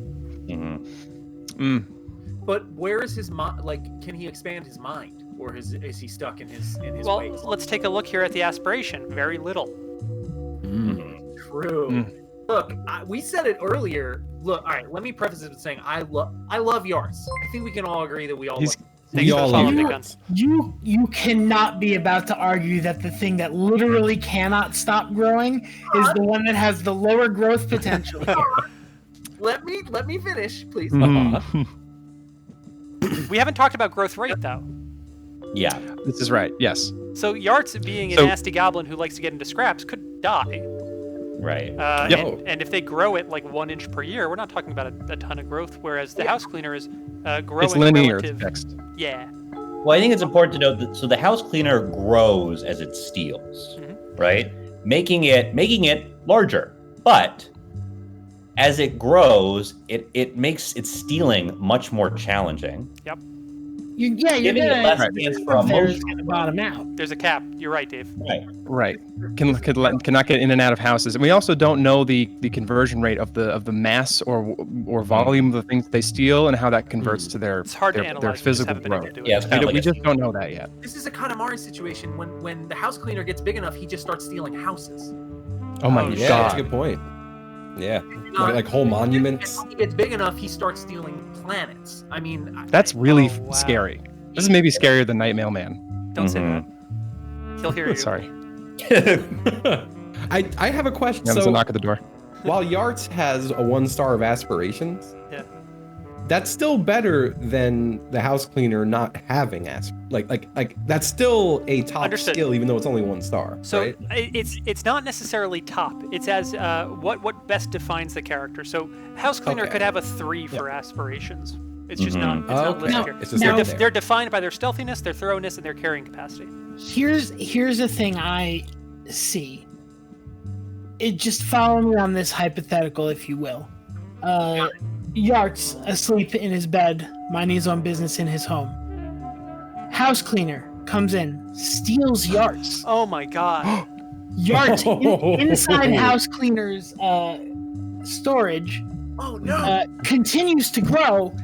But where is his mind? Like, can he expand his mind, or is he stuck in his Well, ways? let's take a look here at the aspiration. Very little. True. Look, we said it earlier. Look, all right. Let me preface it with saying I love Yarts. I think we can all agree that we all. He's- love Thanks for all following love the Yarts. guns. You cannot be about to argue that the thing that literally cannot stop growing is the one that has the lower growth potential. Let me finish, please. We haven't talked about growth rate though. Yeah. This is right. Yes. So Yarts, being a So- nasty goblin who likes to get into scraps, could die. Right. Yep. And if they grow it like 1 inch per year, we're not talking about a ton of growth. Whereas the house cleaner is growing It's linear. It's relative. fixed. Yeah. Well, I think it's important to note that so the house cleaner grows as it steals, right? Making it larger. But as it grows, it makes its stealing much more challenging. Yep. You're Giving it less gonna chance for there's emotion. gonna bottom out. There's a cap. You're right, Dave. Right. Right. Cannot get in and out of houses, and we also don't know the conversion rate of the mass or volume of the things they steal and how that converts to their It's hard to their analyze. We just physical haven't been able growth. to do it. Yeah, it's kind of We like just don't know that yet. This is a Katamari situation. When the house cleaner gets big enough, he just starts stealing houses. Oh my Oh, Yeah, that's a god. good point. Yeah. Uh, Like whole monuments. When he gets big enough, he starts stealing planets. I mean, That's really Oh, wow. scary. This is maybe scarier than Night Mailman. Don't say that. He'll hear you. Sorry. I have a question. Yeah, there's So a knock at the door. while Yarts has a 1 star of aspirations, Yeah. that's still better than the house cleaner not having like that's still a top Understood. skill, even though it's only 1 star. So right? it's not necessarily top. It's as what best defines the character. So house cleaner Okay. could have a 3 for aspirations. It's just not. It's not Okay. listed here. It's just not there. They're defined by their stealthiness, their thoroughness, and their carrying capacity. Here's a thing I see. It just follow me on this hypothetical, if you will. Yart's asleep in his bed, minding his own business in his home. House cleaner comes in, steals Yart's. Oh my god. Yart inside house cleaner's storage Oh no! continues to grow.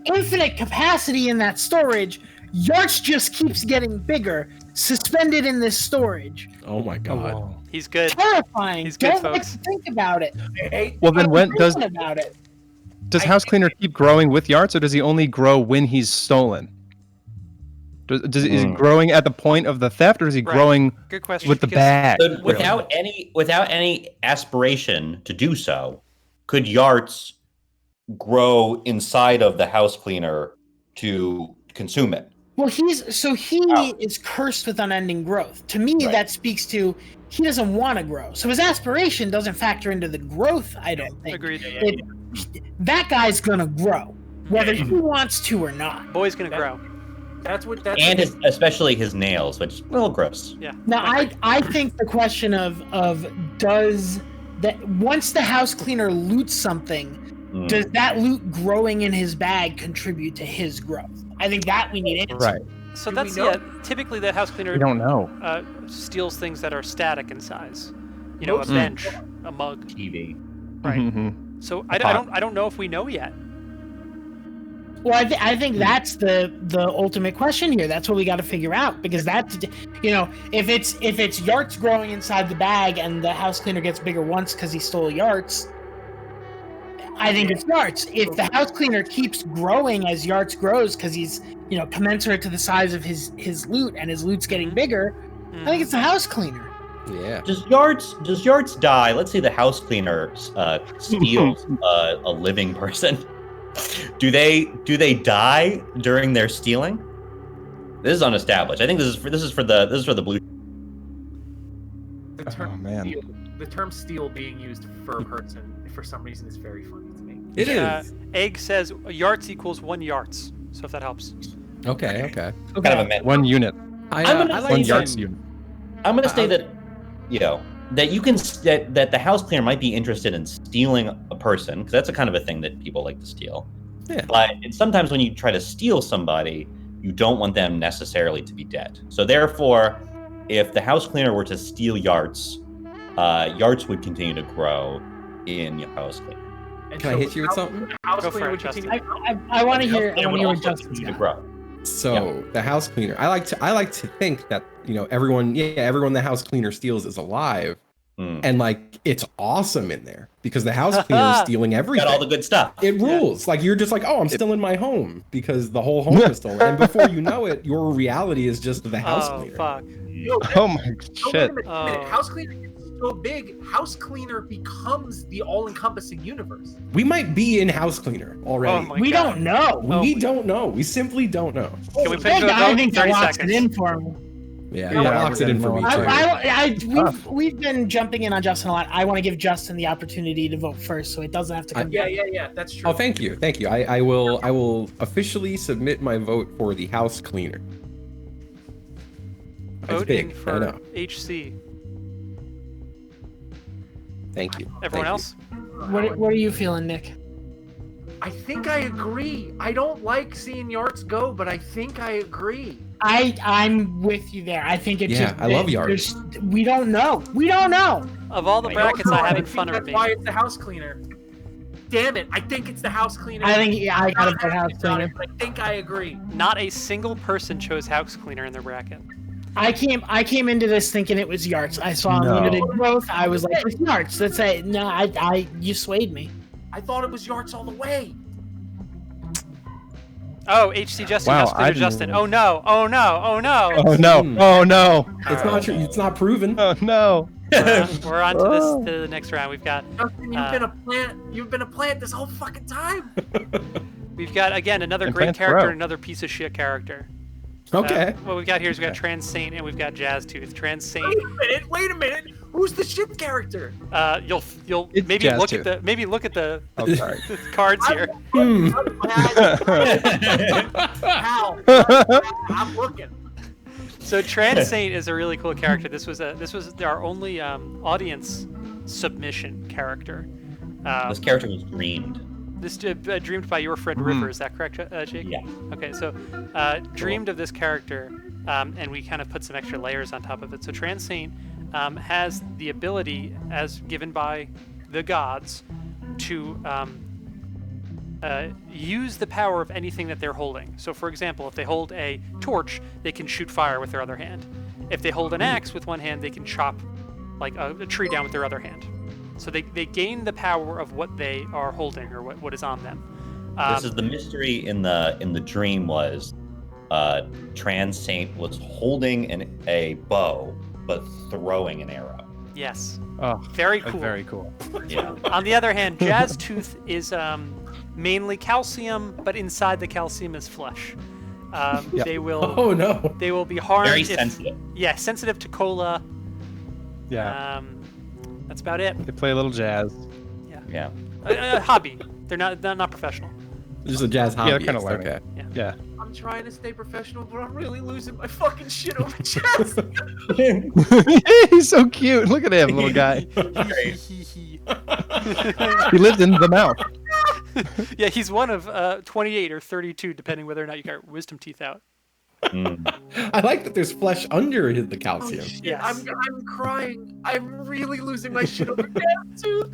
Infinite capacity in that storage. Yart's just keeps getting bigger, suspended in this storage. Oh my god. He's good. Terrifying. He's good, Don't like folks. to think about it. Well, then when does Think about it. house cleaner keep growing with Yarts, or does he only grow when he's stolen? Is he growing at the point of the theft, or is he Right. growing Good question. with the because- bag? So without any aspiration to do so, could Yarts grow inside of the house cleaner to consume it? Well, he is cursed with unending growth. To me, Right. that speaks to he doesn't want to grow. So his aspiration doesn't factor into the growth, I don't think. Agreed. That guy's gonna grow, whether he wants to or not. Boy's gonna grow. That's And especially his nails, which is a little gross. Yeah. Now, I think the question of does that once the house cleaner loots something, does that loot growing in his bag contribute to his growth? I think that we need answers. Right. So Do that's we know? typically the house cleaner We don't know. steals things that are static in size. You know, a Most- bench, a mug. TV. Right. Mhm. So I don't know if we know yet. Well, I think that's the ultimate question here. That's what we got to figure out, because that's, you know, if it's Yarts growing inside the bag and the house cleaner gets bigger once because he stole Yarts, I think it's Yarts. If the house cleaner keeps growing as Yarts grows because he's, you know, commensurate to the size of his loot and his loot's getting bigger, I think it's the house cleaner. Yeah. Does Yarts die? Let's say the house cleaner steals a living person. Do they die during their stealing? This is unestablished. I think this is for the blue. The term Oh, man. steal, the term steal being used for a person for some reason is very funny to me. It is. Egg says Yarts equals 1 Yarts. So if that helps. Okay. Kind of a myth. 1 unit. I gonna like One say Yarts unit. I'm gonna say that, you know, that you can that the house cleaner might be interested in stealing a person, because that's a kind of a thing that people like to steal. Yeah. But sometimes when you try to steal somebody, you don't want them necessarily to be dead. So therefore, if the house cleaner were to steal Yarts, Yarts would continue to grow in your house cleaner. And Can I hit you with something? The house Go for cleaner it, would Justin. continue. I want to And the hear. house cleaner I want would to hear what also Justin's continue to got. grow. So the house cleaner, I like to think that, you know, everyone the house cleaner steals is alive, and like it's awesome in there because the house cleaner is stealing everything. Got all the good stuff. It rules. Like you're just like, oh, I'm still in my home because the whole home is stolen, and before you know it, your reality is just the house Oh cleaner. fuck. Oh my Oh, wait shit. a minute. Oh. House cleaner gets so big, house cleaner becomes the all-encompassing universe. We might be in house cleaner already. Oh my We God. don't know. We don't know. We simply don't know. Can we put it to a I vote? think that 30 locks seconds. it in for me. Yeah, Yeah, that locks it in for me too. We've been jumping in on Justin a lot. I want to give Justin the opportunity to vote first, so it doesn't have to come. Yeah, that's true. Oh, thank you. I will officially submit my vote for the house cleaner. It's Voting big. I for know. HC. Thank you. Everyone Thank else? What are you feeling, Nick? I think I agree. I don't like seeing Yarts go, but I think I agree. I'm with you there. I think it's Yeah, I love Yarts. We don't know. We don't know. Of all the brackets I have in front of That's me. why it's the house cleaner. Damn it! I think it's the house cleaner. I think I gotta Not vote house happy about it, cleaner. but I think I agree. Not a single person chose house cleaner in their bracket. I came into this thinking it was Yarts. I saw No. unlimited growth. I was like, it's Yarts. That's it. No, you swayed me. I thought it was Yarts all the way. Oh, HC Justin, Wow, house I cleaner didn't Justin. know. Oh no, oh no, oh no. Oh no. Oh no. It's not true. It's not proven. Oh no. We're on to the next round. We've got Justin, you've been a plant. You've been a plant this whole fucking time. We've got, again, another And great plants character, grow. another piece of shit character. Okay. What we've got here is we've got Trans Saint and we've got Jazz Tooth. Trans Saint. Wait a minute. Who's the shit character? You'll It's maybe Jazz look Tooth. at the Oh, sorry. the cards here. How? I'm looking. So Trans Saint is a really cool character. This was our only audience submission character. This character was dreamed. This dreamed by your friend River. Is that correct, Jake? Yeah. Okay, so dreamed of this character, and we kind of put some extra layers on top of it. So Trans Saint has the ability, as given by the gods, to use the power of anything that they're holding. So, for example, if they hold a torch, they can shoot fire with their other hand. If they hold an axe with one hand, they can chop like a tree down with their other hand. So they gain the power of what they are holding or what is on them. This is the mystery in the dream was Trans Saint was holding a bow but throwing an arrow. Yes. Oh, Very that's cool. very cool. Yeah. On the other hand, Jazz Tooth is mainly calcium, but inside the calcium is flesh. Yep. They will Oh no. they will be harmed. Very if- sensitive. Yeah, sensitive to cola. Yeah. That's about it. They play a little jazz. Yeah. A hobby. They're not professional. Just a jazz hobby. Yeah, they're kind of learning. Okay. Yeah. I'm trying to stay professional, but I'm really losing my fucking shit over Jazz. He's so cute. Look at him, little guy. He lives in the mouth. Yeah, he's one of 28 or 32, depending whether or not you got wisdom teeth out. I like that there's flesh under the calcium. Shit, Yes. I'm crying. I'm really losing my shit over Jazz too.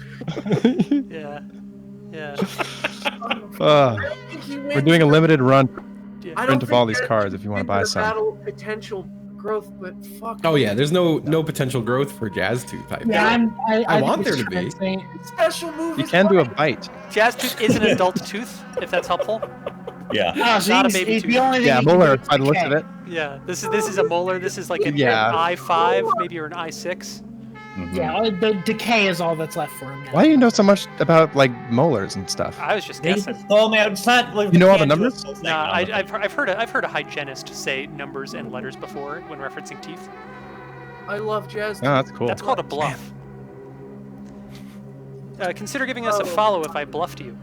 Yeah. Yeah. We're doing a limited run Yeah. I don't print of all think these that cards if you want to buy the some. battle potential growth, but fuck. Oh yeah, there's no potential growth for Jazz Tooth. I I want think there to it's be. Trans Saint. Special move. You is can do a like- bite. Jazz Tooth is an adult tooth, if that's helpful. Yeah. Oh, so Not a he's- baby he's tooth. the only thing Yeah, he can molar do is by the looks of decay. it. Yeah, this is a molar. This is like an Yeah. I5, maybe, or an I6. Yeah, the decay is all that's left for him now. Why do you know so much about like molars and stuff? I was just They guessing. just told me it's not like You know all the can't do a numbers? full thing. Nah, I've heard a hygienist say numbers and letters before when referencing teeth. I love Jazz. Oh, that's cool. That's called a bluff. Consider giving us a follow if I bluffed you.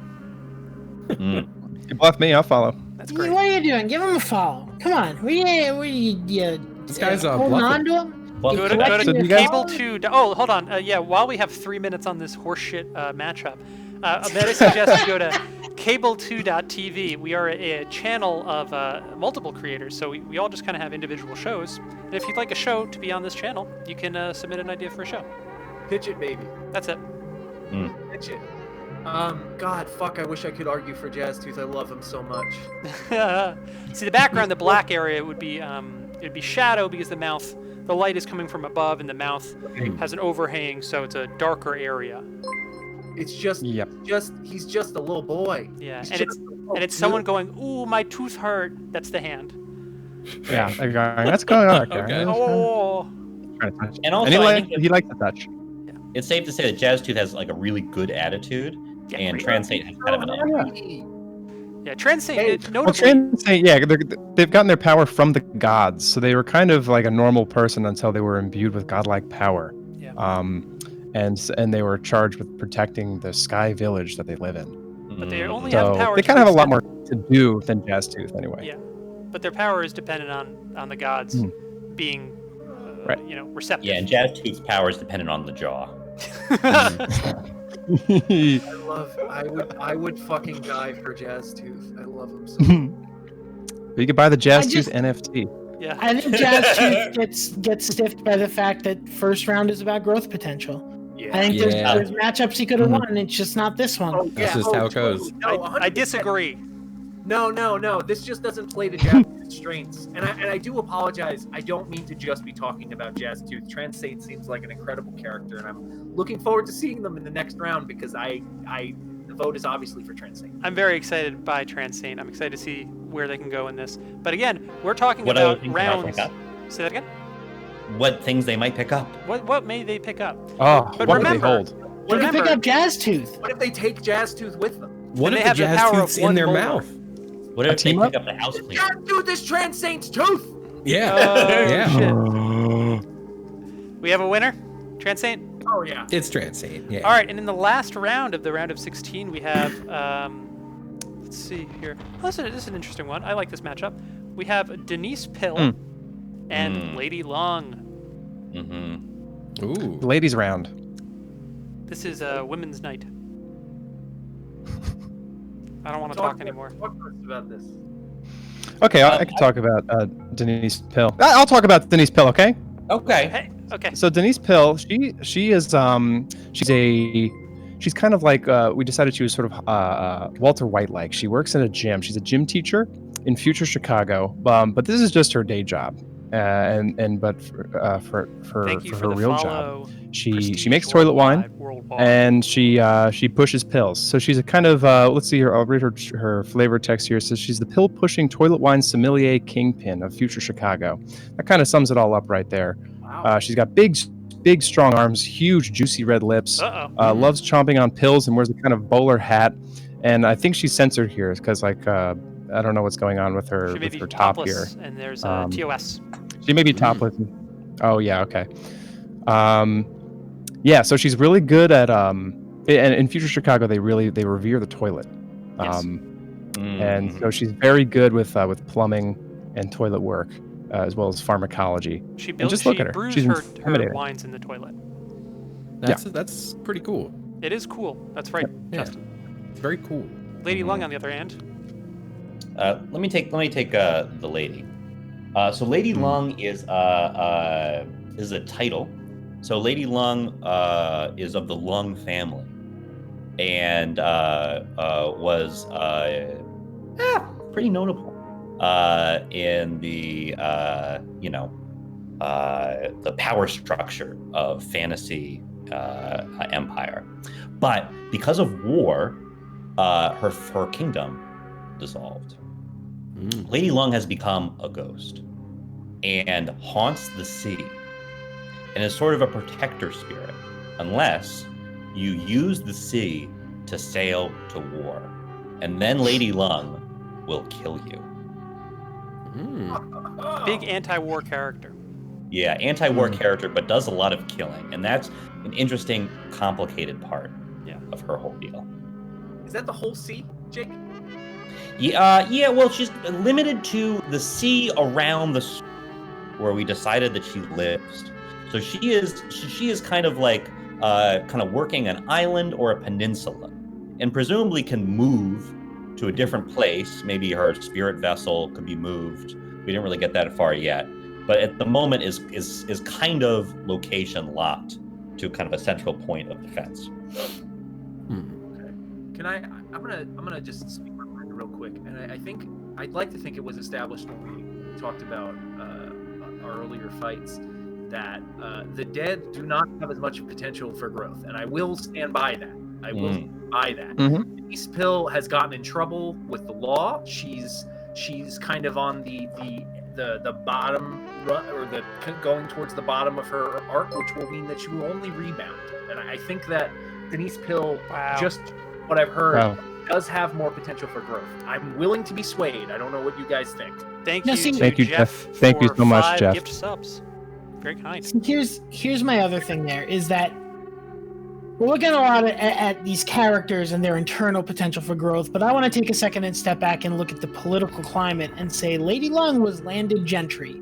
You bluff me, I'll follow. That's What great. are you doing? Give him a follow. Come on. This guy's holding bluffing. on to him? Well, Go You to collecting So do your you guys- cable followers? 2. Oh, hold on. Yeah, while we have 3 minutes on this horseshit matchup, may I suggest you go to cable2.tv. We are a channel of multiple creators, so we all just kind of have individual shows. And if you'd like a show to be on this channel, you can submit an idea for a show. Pitch it, baby. That's it. Pitch it. God, fuck. I wish I could argue for Jazz Tooth. I love him so much. See, the background, the black area would be it'd be shadow because the light is coming from above, and the mouth has an overhang, so it's a darker area. It's just, Yep. he's just a little boy. Yeah, He's and just a little it's someone going, "Ooh, my tooth hurt." That's the hand. Yeah, they're going, that's going on. Okay. Oh. And also, And I think he likes to touch. it's safe to say that Jazz Tooth has like a really good attitude, Yeah, and great. Trans Saint has kind of an Hey, Yeah, Trans Saint, Hey, notably, Well, Trans Saint, yeah, they've gotten their power from the gods, so they were kind of like a normal person until they were imbued with godlike power. Yeah. And they were charged with protecting the sky village that they live in. but they only So have power. they to kind of have a lot extent- more to do than Jazz Tooth, anyway. Yeah, but their power is dependent on the gods being, Right. receptive. Yeah, and Jazz Tooth's power is dependent on the jaw. I would fucking die for Jazz Tooth. I love him so much. You could buy the Jazz I Tooth just- NFT. Yeah. I think Jazz Tooth gets stiffed by the fact that first round is about growth potential. Yeah. I think Yeah. there's matchups he could have won, it's just not this one. Oh, That's yeah. just how it goes. totally. No, I 100%. disagree. No. This just doesn't play to Jazz's strengths. And I do apologize. I don't mean to just be talking about Jazz Tooth. Trans Saint seems like an incredible character, and I'm looking forward to seeing them in the next round because the vote is obviously for Trans Saint. I'm very excited by Trans Saint. I'm excited to see where they can go in this. But again, we're talking What other about things they might rounds. pick up? Say that again. What things they might pick up? What may they pick up? Oh, But what do they remember- hold? What if they Remember, pick up Jazz Tooth? What if they take Jazz Tooth with them? What And if they the have the jazz power tooth's of in one their molar. mouth? What if they team pick up? up the house cleaner? Can't do this Transsaint's tooth. Yeah. Oh, yeah. shit. We have a winner? Transsaint? Oh yeah. It's Transsaint. Yeah. All right, and in the last round of the round of 16, we have, let's see here. Oh, this is an interesting one. I like this matchup. We have Denise Pill and Lady Long. Mm-hmm. Ooh. Ladies round. This is Women's Night. I don't want to talk anymore. Talk to us about this. Okay, I can talk about Denise Pill. I'll talk about Denise Pill, okay? Okay. Hey, okay. So Denise Pill, she is she's kind of like we decided she was sort of Walter White like. She works in a gym. She's a gym teacher in future Chicago. But this is just her day job. But for Thank you her for the real follow. job, she Prestige makes toilet wine. Worldwide. And she pushes pills. So she's a kind of let's see here. I'll read her flavor text here. So she's the pill pushing toilet wine sommelier kingpin of future Chicago. That kind of sums it all up right there. Wow. She's got big strong arms, huge juicy red lips. Loves chomping on pills and wears a kind of bowler hat. And I think she's censored here because I don't know what's going on with her She may be top here. topless, and there's TOS. She may be topless. Oh yeah, okay. Yeah, so she's really good at and in future Chicago they revere the toilet. Yes. And so she's very good with plumbing and toilet work as well as pharmacology. She look at her. brews She's her intimidating. wines in the toilet. That's pretty cool. It is cool. That's right, Yeah. Justin. It's very cool. Lady Long, on the other hand. Let me take the lady. So Lady Lung is a title. So Lady Lung is of the Lung family, and was pretty notable in the the power structure of fantasy empire. But because of war, her kingdom dissolved. Lady Lung has become a ghost and haunts the sea and is sort of a protector spirit unless you use the sea to sail to war. And then Lady Lung will kill you. Big anti-war character. Yeah, anti-war character, but does a lot of killing. And that's an interesting, complicated part of her whole deal. Is that the whole sea, Jake? Yeah, well, she's limited to the sea around where we decided that she lives. So she is kind of like working an island or a peninsula, and presumably can move to a different place. Maybe her spirit vessel could be moved. We didn't really get that far yet, but at the moment is kind of location locked to kind of a central point of defense. Okay. Can I'm gonna just speak my mind real quick, and I think I'd like to think it was established when we talked about our earlier fights that the dead do not have as much potential for growth, and I will stand by that. I will stand by that. Denise Pill has gotten in trouble with the law. She's kind of on the bottom run, or the going towards the bottom of her arc, which will mean that she will only rebound. And I think that Denise Pill, just what I've heard, does have more potential for growth. I'm willing to be swayed. I don't know what you guys think. Thank No, you, see- to Thank you, Jeff. Thank you for so much, 5 Jeff. Gift subs. Very kind. Here's my other thing. There is that we're looking a lot at these characters and their internal potential for growth, but I want to take a second and step back and look at the political climate and say Lady Lung was landed gentry,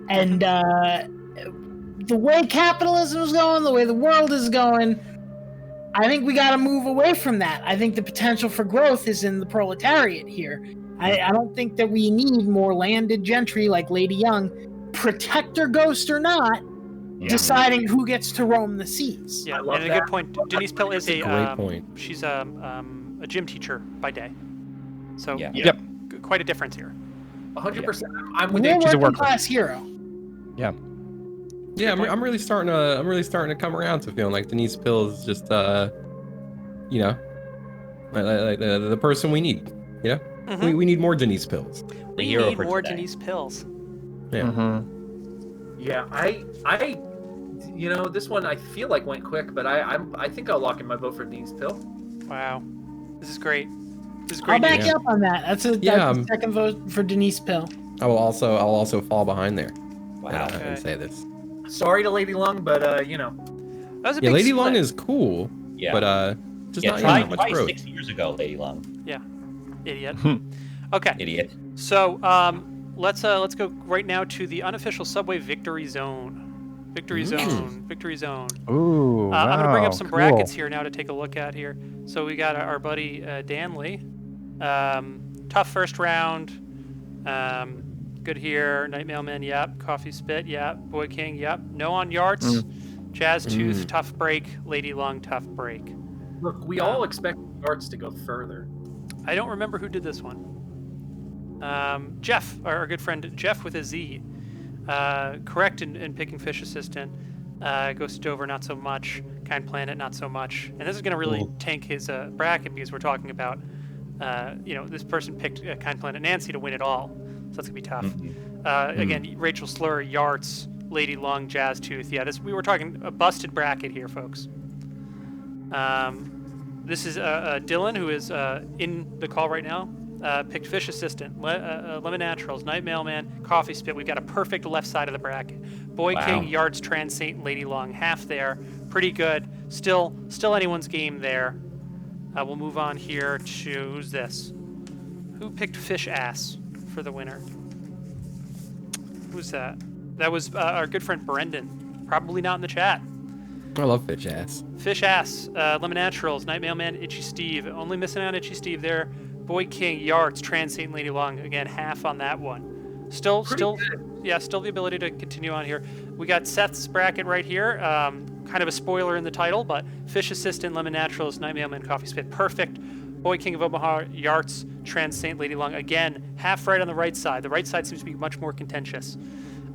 and the way capitalism is going, the way the world is going, I think we got to move away from that. I think the potential for growth is in the proletariat here. I don't think that we need more landed gentry like Lady Young, protector ghost or not, deciding who gets to roam the seas. Yeah, I love and a that. good point. Denise Pill is a Great point. She's a gym teacher by day, so Yep. quite a difference here. 100%. I'm with We're you. She's a working worker. class hero. Yeah, I'm really starting to come around to feeling like Denise Pill is just like the person we need. You know, we need more Denise Pills. We hero need for more today. Denise Pills. Yeah. Yeah, I this one I feel like went quick, but I think I'll lock in my vote for Denise Pill. Wow, this is great. This is great I'll back news. you up on that. That's a second vote for Denise Pill. I'll also fall behind there. Wow. And say this. Sorry to Lady Lung, but you know. That was a Yeah, big Lady split. Lung is cool. Yeah. But just not try much growth. 6 years ago, Lady Lung. Yeah. Idiot. Okay. Idiot. So let's go right now to the unofficial Subway Victory Zone. Victory Zone. Ooh, I'm gonna bring up wow, some cool. brackets here now to take a look at here. So we got our buddy Danley. Tough first round. Good here. Night Mailman, yep. Coffee Spit, yep. Boy King, yep. No on Yarts. Jazz Tooth, tough break. Lady Lung, tough break. Look, we all expect Arts to go further. I don't remember who did this one. Jeff, our good friend Jeff with a Z. Correct in picking Fish Assistant. Ghost Dover, not so much. Kind Planet, not so much. And this is going to really tank his bracket because we're talking about, this person picked Kind Planet Nancy to win it all. So that's going to be tough. Again, Rachel Slur, Yarts, Lady Lung, Jazz Tooth. Yeah, we were talking a busted bracket here, folks. This is Dylan, who is in the call right now. Picked Fish Assistant, Lemon Naturals, Night Mailman, Coffee Spit. We've got a perfect left side of the bracket. Boy King, Yards, Trans Saint, Lady Long, half there. Pretty good. Still anyone's game there. We'll move on here to, who's this? Who picked Fish Ass for the winner? Who's that? That was our good friend Brendan. Probably not in the chat. I love Fish Ass. Fish Ass, Lemon Naturals, Night Mailman, Itchy Steve. Only missing out Itchy Steve there. Boy King, Yards, Trans Saint, Lady Long. Again, half on that one. Still the ability to continue on here. We got Seth's bracket right here. Kind of a spoiler in the title, but Fish Assistant, Lemon Naturals, Night Mailman, Coffee Spit, perfect. Boy King of Omaha, Yarts, Trans Saint, Lady Long. Again, half right on the right side. The right side seems to be much more contentious.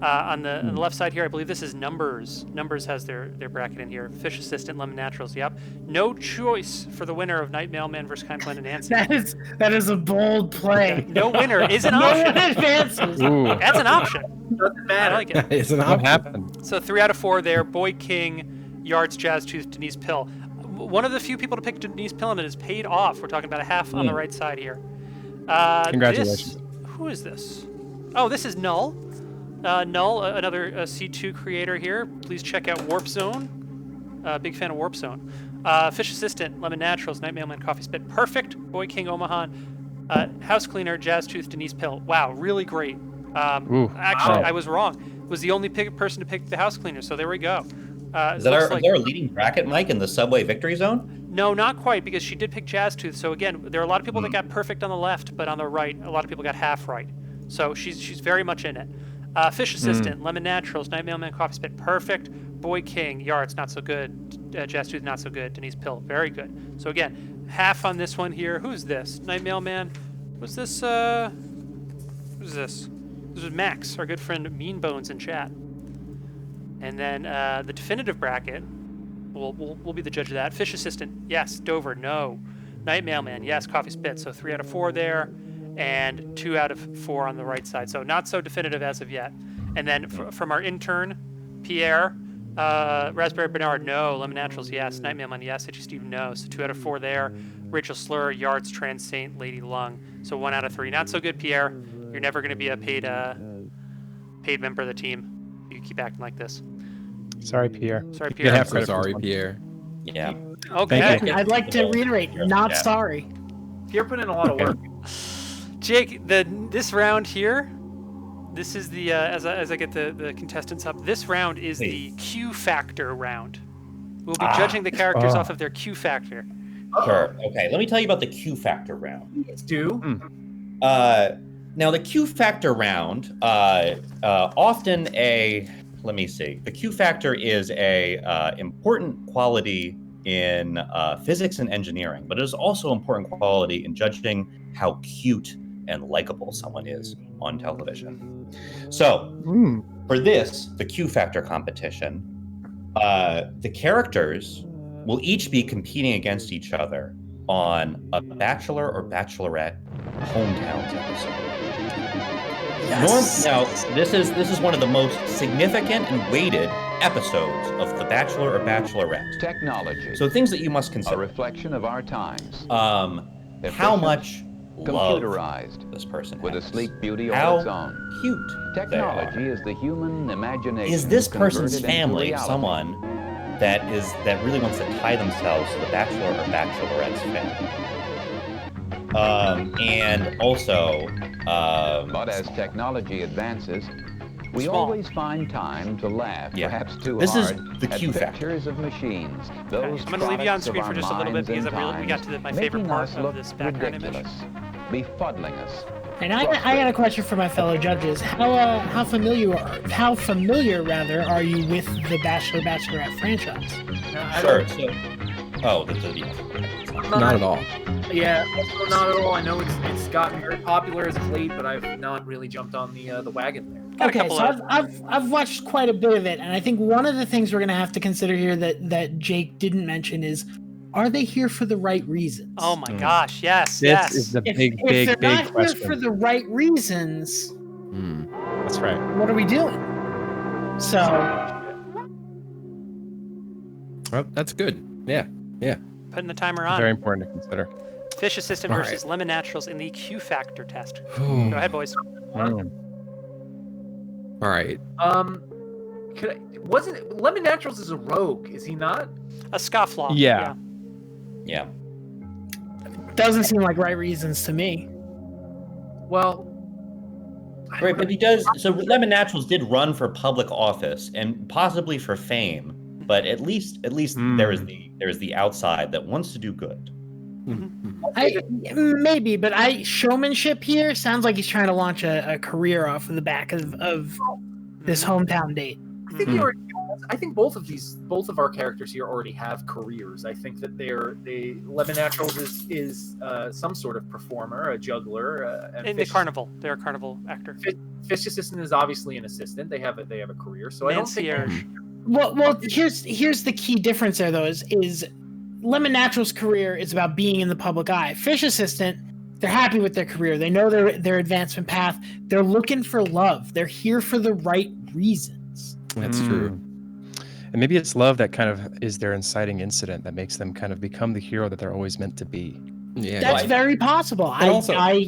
On the left side here, I believe this is Numbers. Numbers has their bracket in here. Fish Assistant, Lemon Naturals. Yep. No choice for the winner of Night Mailman versus Kind Planet Nancy. That is a bold play. No winner is an option. No one advances. Ooh, That's an option. Doesn't matter. I like it. It's an what option. happened? So 3 out of 4 there. Boy King, Yards, Jazz Tooth, Denise Pill. One of the few people to pick Denise Pill, and it is paid off. We're talking about a half on the right side here. Congratulations. Who is this? Oh, this is Null. Null, another C2 creator here. Please check out Warp Zone. Big fan of Warp Zone. Fish Assistant, Lemon Naturals, Night Mailman, Coffee Spit, perfect. Boy King, Omaha, House Cleaner, Jazz Tooth, Denise Pill. Wow, really great. Actually, I was wrong. Was the only person to pick the House Cleaner, so there we go. Is there a leading bracket, Mike, in the Subway Victory Zone? No, not quite, because she did pick Jazz Tooth. So again, there are a lot of people that got perfect on the left, but on the right, a lot of people got half right. So she's very much in it. Fish Assistant, Lemon Naturals, Night Mailman, Coffee Spit, perfect. Boy King, Yards, not so good. Jazz Tooth, not so good. Denise Pill, very good. So again, half on this one here. Who's this? Night Mailman. Was this, who's this? This is Max, our good friend Mean Bones in chat. And then the definitive bracket, we'll be the judge of that. Fish Assistant, yes. Dover, no. Night Mailman, yes. Coffee Spit, so 3 out of 4 there. And 2 out of 4 on the right side. So not so definitive as of yet. And then from our intern, Pierre, Raspberry Bernard, no. Lemon Naturals, yes. Night Mailman, yes. Itchy Steve, no. So 2 out of 4 there. Rachel Slur, Yards, Trans Saint, Lady Lung. So 1 out of 3. Not so good, Pierre. You're never going to be a paid member of the team. You keep acting like this. Sorry, Pierre. Sorry, You Pierre. have So credit for sorry, this one. Pierre. Yeah. Okay. Thank you. I'd like to reiterate, not Yeah. sorry. Pierre put in a lot of work. Jake, this round here, this is the as I get the contestants up. This round is the Q factor round. We'll be judging the characters off of their Q factor. Sure. Okay. Let me tell you about the Q Factor round. Let's do. Now, the Q Factor round, often let me see. The Q Factor is a important quality in physics and engineering, but it is also an important quality in judging how cute and likable someone is on television. So, for this, the Q Factor competition, the characters will each be competing against each other on a Bachelor or Bachelorette hometowns episode. Now, this is one of the most significant and weighted episodes of The Bachelor or Bachelorette. Technology, So things that you must a consider. reflection of our times. how much love computerized, this person with a has. sleek beauty all How its own. cute Technology they are. is the human imagination. Is this person's converted into family reality. someone that really wants to tie themselves to the bachelor or bachelorette's family? And also, But as technology advances, we Small. always find time to laugh, Yeah. perhaps too This is hard, the at Q factor. pictures of machines. Those I'm going to leave you on products of screen for our just a little bit minds because and we got times, to my favorite making part us of look this background image. ridiculous, befuddling us. And I got a question for my fellow judges. How familiar rather are you with the Bachelor Bachelorette franchise? Sure. So, Not at all. Yeah, also not at all. I know it's gotten very popular as of late, but I've not really jumped on the wagon there. Got a Okay, couple so of- I've watched quite a bit of it, and I think one of the things we're gonna have to consider here that Jake didn't mention is, are they here for the right reasons? Oh my gosh, yes, This yes. is the If big they're not question. here for the right reasons, That's right. what are we doing? So Oh, that's good. Yeah. Putting the timer on. Very important to consider. Fish Assistant All versus Lemon Naturals in the Q Factor test. Go All ahead, boys. right. Wasn't Lemon Naturals is a rogue? Is he not? A scofflaw. Yeah. yeah. doesn't seem like right reasons to me. Well, Right, but he does. So Lemon Naturals did run for public office and possibly for fame, but at least there is the outside that wants to do good. Maybe, but showmanship here sounds like he's trying to launch a career off of the back of this hometown date. I think he already has. I think both of our characters here already have careers. I think that Lemon Naturals is some sort of performer, a juggler, and In the carnival. They're a carnival actor. Fish Assistant is obviously an assistant. They have a career. So I don't think. Concierge. Well, here's the key difference there though is Lemon Natural's career is about being in the public eye. Fish Assistant, they're happy with their career. They know their advancement path. They're looking for love. They're here for the right reasons. That's true. And maybe it's love that kind of is their inciting incident that makes them kind of become the hero that they're always meant to be. Yeah. That's very possible. I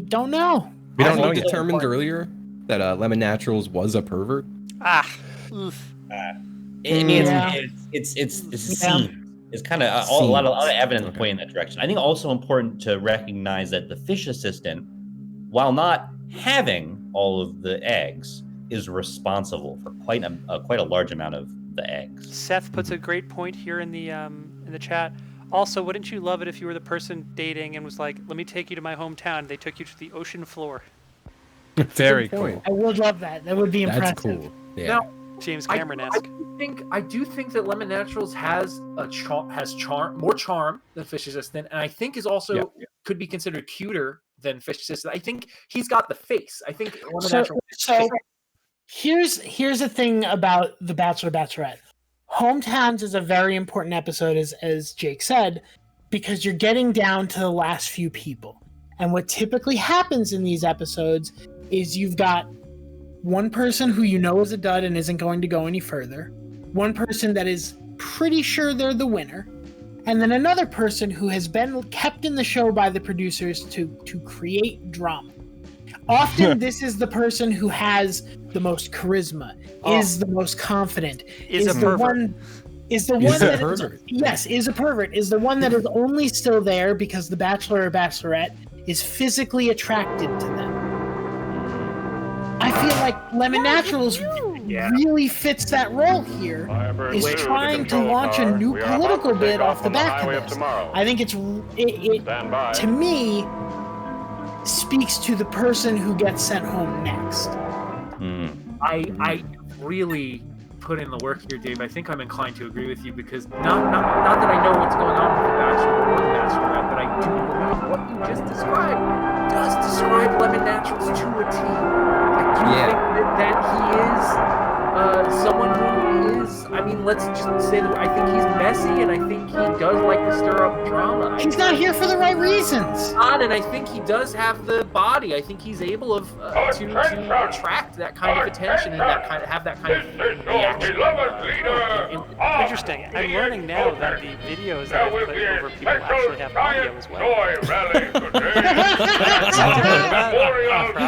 don't know. We don't Hasn't know it yet. determined earlier that Lemon Naturals was a pervert? Oof. I mean, Yeah. it's seen. It's kind of a lot of evidence pointing in that direction. I think also important to recognize that the fish assistant, while not having all of the eggs, is responsible for quite a large amount of the eggs. Seth puts a great point here in the chat. Also, wouldn't you love it if you were the person dating and was like, "Let me take you to my hometown." They took you to the ocean floor. Very Good cool. point. I would love that. That would be impressive. That's cool. Yeah. Now, James I Cameron-esque. do think that Lemon Naturals has more charm than Fish Assistant, and I think is also could be considered cuter than Fish Assistant. I think he's got the face. I think Lemon Naturals. So here's the thing about the Bachelor Bachelorette. Hometowns is a very important episode, as Jake said, because you're getting down to the last few people. And what typically happens in these episodes is you've got one person who you know is a dud and isn't going to go any further, one person that is pretty sure they're the winner, and then another person who has been kept in the show by the producers to create drama. Often this is the person who has the most charisma, is the most confident, Is a the pervert. one is the Is one a that is, pervert. yes, is a pervert, is the one that is only still there because the bachelor or bachelorette is physically attracted to them. I feel like Lemon Naturals really fits that role here, is trying to launch a new political bid off the back of this. I think it to me speaks to the person who gets sent home next. I really put in the work here, Dave. I think I'm inclined to agree with you because not that I know what's going on with the Bachelor or the Bachelorette, but I do believe what you just described does describe Lemon Naturals to a T. I do think that he is someone who is is, I mean, let's just say that I think he's messy, and I think he does like to stir up drama. He's not here for the right reasons. And I think he does have the body. I think he's able to attract that kind of attention and have that kind of reaction. Interesting. I'm learning now that the videos that I put over people actually have audio as well. I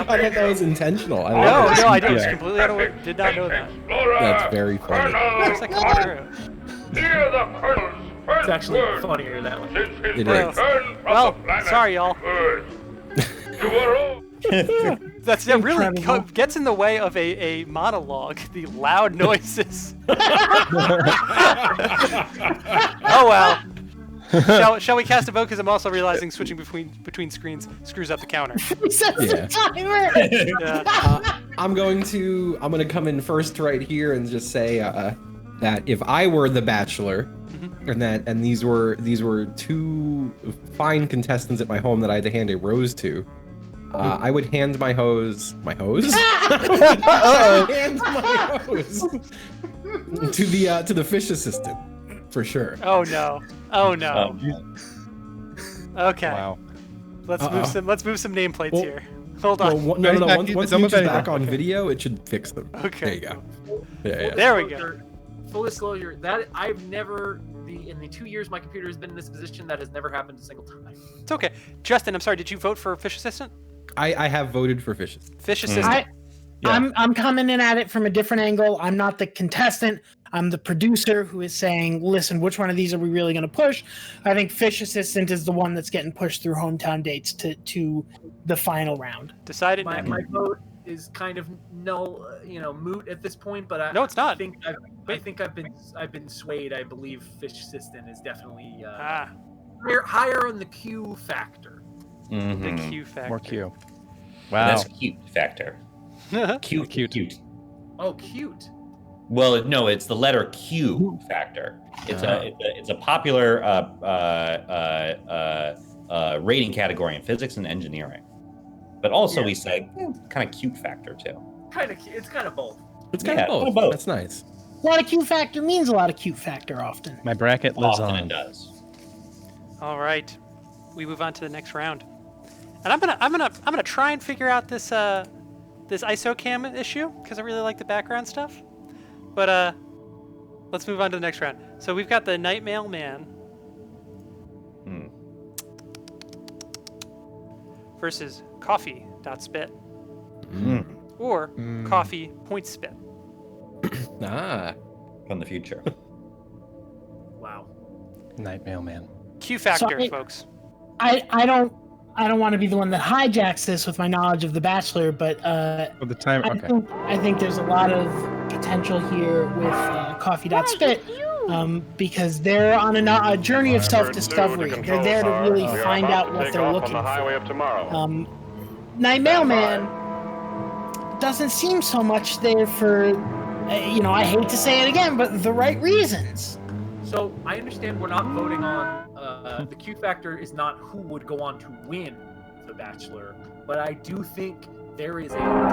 thought that was intentional. No, I did. Yeah. Completely unaware. Did not know that. That's very funny. Where's that coming through? It's actually funnier that way. It is. Well, sorry, y'all. That's really Incredible. gets in the way of a monologue. The loud noises. Oh well. Shall we cast a vote? Because I'm also realizing switching between screens screws up the counter. He sets the timer. Yeah. I'm gonna come in first right here and just say that if I were the Bachelor, and these were two fine contestants at my home that I had to hand a rose to, I would hand my hose. Hand my hose to the fish assistant, for sure. Oh no. Okay. Wow. Let's move some nameplates Well- here. Hold on. Well, no. Back- Once it's Mitch almost is anywhere. back on Okay. video, it should fix them. Okay. There you go. Yeah. There we go. Full disclosure, that I've never, in the 2 years my computer has been in this position, that has never happened a single time. It's okay. Justin, I'm sorry. Did you vote for fish assistant? I have voted for fishes. Fish assistant. I'm coming in at it from a different angle. I'm not the contestant. I'm the producer who is saying, listen, which one of these are we really going to push? I think Fish Assistant is the one that's getting pushed through hometown dates to the final round. Decided. My now. vote is kind of moot at this point, but No, it's not. I think I've been swayed. I believe Fish Assistant is definitely higher on the Q factor. The Mhm. Q factor. More Q. And Wow. that's cute factor. Cute. Oh, cute. Well, no, it's the letter Q factor. It's a popular rating category in physics and engineering. But also we say kind of cute factor too. It's kind of both. It's kind Yeah, of both. both. That's nice. A lot of Q factor means a lot of Q factor often. My bracket lives Often on. it does. All right, we move on to the next round, and I'm gonna try and figure out this ISOCAM issue because I really like the background stuff. But let's move on to the next round. So we've got the Night Mailman versus Coffee.spit or Coffee Point Spit. From the future. Wow. Night Mailman. Q factor, Sorry. folks. I don't want to be the one that hijacks this with my knowledge of The Bachelor, but For the time. Okay. I think there's a lot of potential here with Coffee.spit because they're on a journey of self-discovery. They're there to really find out what they're looking for. Night Mailman doesn't seem so much there for, I hate to say it again, but the right reasons. So I understand we're not voting on the Q factor is not who would go on to win The Bachelor, but I do think there is a dark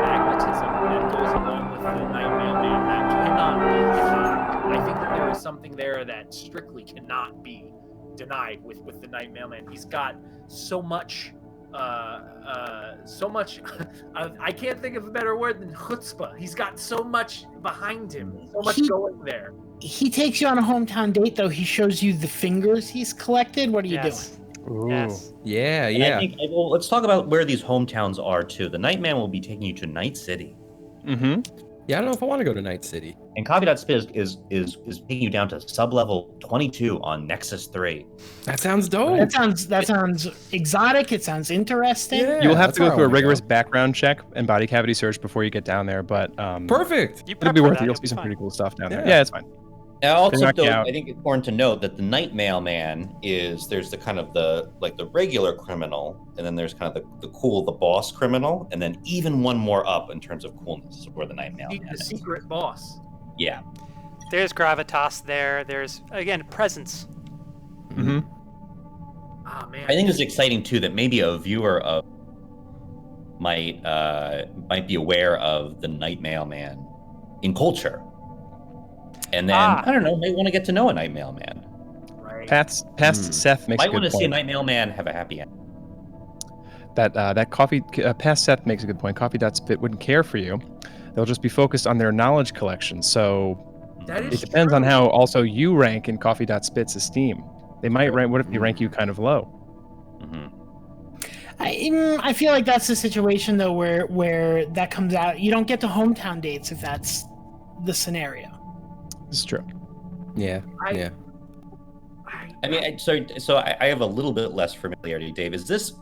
magnetism that goes along with the Night Mailman that cannot be denied. I think that there is something there that strictly cannot be denied with the Night Mailman. He's got so much. I can't think of a better word than chutzpah. He's got so much behind him, so much going there. He takes you on a hometown date, though. He shows you the fingers he's collected. What are you doing? Ooh. Yes. Yeah, And I think, well, let's talk about where these hometowns are too. The Nightman will be taking you to Night City, Mm-hmm. Yeah, I don't know if I want to go to Night City. and Coffee.spit is taking you down to sub-level 22 on Nexus 3. That sounds dope. That sounds exotic. It sounds interesting. Yeah, You will have that's to go where I through a wanna rigorous go. background check and body cavity search before you get down there, but Perfect. You it'll prep be for worth that, it. You'll it'll see be some fine. pretty cool stuff down there. Yeah. Yeah, it's fine. And also, knock you though, out. I think it's important to note that the Night Mailman there's the kind of the regular criminal, and then there's kind of the boss criminal, and then even one more up in terms of coolness is where the Night Mailman The is. secret boss. Yeah. There's gravitas there. There's again presence. Mm-hmm. Ah, man. I think it's exciting too that maybe a viewer might be aware of the Night Mailman in culture. And then I don't know, may want to get to know a night mailman. Right. Past Seth makes Might a want good to see a point. night mailman have a happy end. That coffee past Seth makes a good point. Coffee.spit wouldn't care for you. They'll just be focused on their knowledge collection. So That it is depends on true. how also you rank in Coffee.spit's esteem. They might rank. What if they rank you kind of low? I feel like that's the situation though where that comes out. You don't get to hometown dates if that's the scenario. This is true. Yeah. I- I mean, so I have a little bit less familiarity, Dave. Is this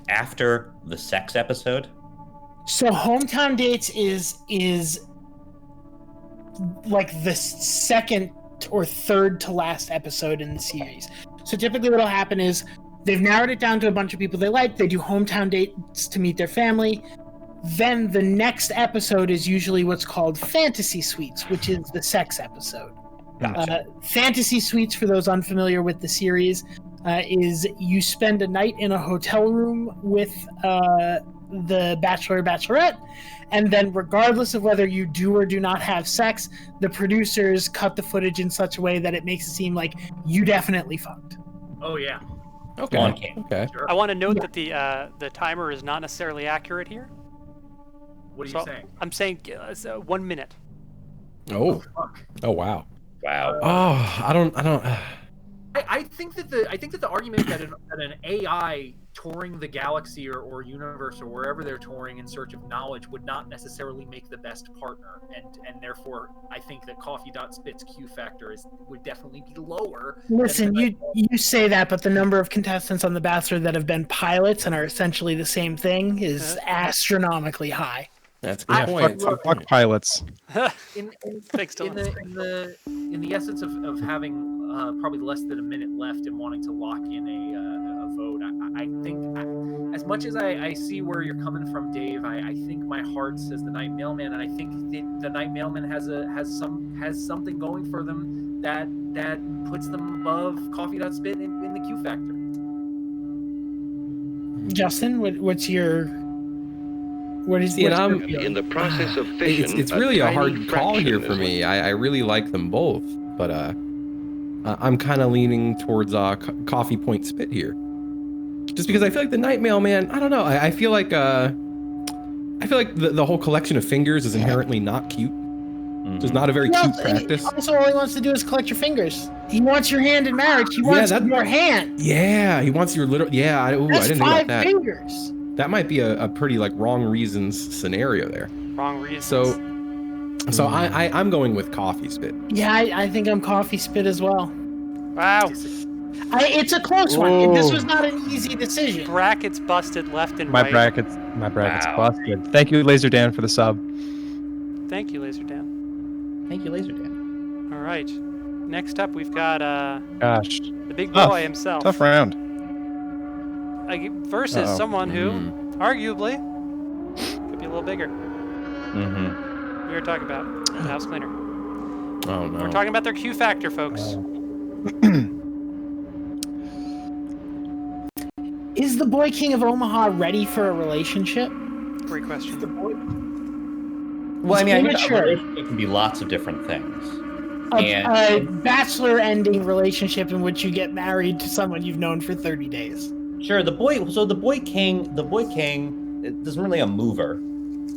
after the sex episode? So hometown dates is like the second or third to last episode in the series. So typically what'll happen is they've narrowed it down to a bunch of people they like. They do hometown dates to meet their family. Then the next episode is usually what's called Fantasy Suites, which is the sex episode. Gotcha. Fantasy Suites, for those unfamiliar with the series, is you spend a night in a hotel room with the bachelor or bachelorette, and then regardless of whether you do or do not have sex, the producers cut the footage in such a way that it makes it seem like you definitely fucked. Oh yeah. Okay. On cam. Okay. Sure. I want to note that the timer is not necessarily accurate here. What are So you saying? I'm saying 1 minute. Oh. Fuck. Oh wow. Wow. Oh, I don't. I think that the argument that an AI touring the galaxy or universe or wherever they're touring in search of knowledge would not necessarily make the best partner, and therefore I think that Coffee.spit's Q factor would definitely be lower. Listen, you say that, but the number of contestants on The Bachelor that have been pilots and are essentially the same thing is astronomically high. That's a good point. Fuck pilots. in Thanks, Dylan. in the essence of having probably less than a minute left and wanting to lock in a vote, I think as much as I see where you're coming from, Dave, I think my heart says the Night Mailman, and I think the Night Mailman has something going for them that puts them above Coffee.spit in the Q factor. Justin, what's your See, and I'm in the process of fission. it's really a hard tiny call here fraction for is me. I really like them both, but I'm kind of leaning towards Coffee Point Spit here, just because I feel like the Night Mailman. I don't know. I feel like the whole collection of fingers is inherently not cute. So it's not a very cute practice. Also, all he wants to do is collect your fingers. He wants your hand in marriage. He wants your hand. Yeah, he wants your little. Yeah, I didn't think about 5 that. fingers. That might be a pretty like wrong reasons scenario there. Wrong reason. So I'm going with Coffee Spit. Yeah, I think I'm Coffee Spit as well. Wow. It's a close one. This was not an easy decision. Brackets busted left and My right. brackets Wow. busted. Thank you, Laser Dan, for the sub. Thank you, Laser Dan. Thank you, Laser Dan. All right. Next up, we've got Gosh, the big Tough. boy himself. tough round. Versus Uh-oh. someone who, arguably, could be a little bigger. Mm-hmm. We were talking about the house cleaner. Oh no. We're talking about their Q factor, folks. Is the Boy King of Omaha ready for a relationship? Great question. Well, I mean, immature. a relationship can be lots of different things. A bachelor ending relationship in which you get married to someone you've known for 30 days. Sure, the boy king isn't really a mover,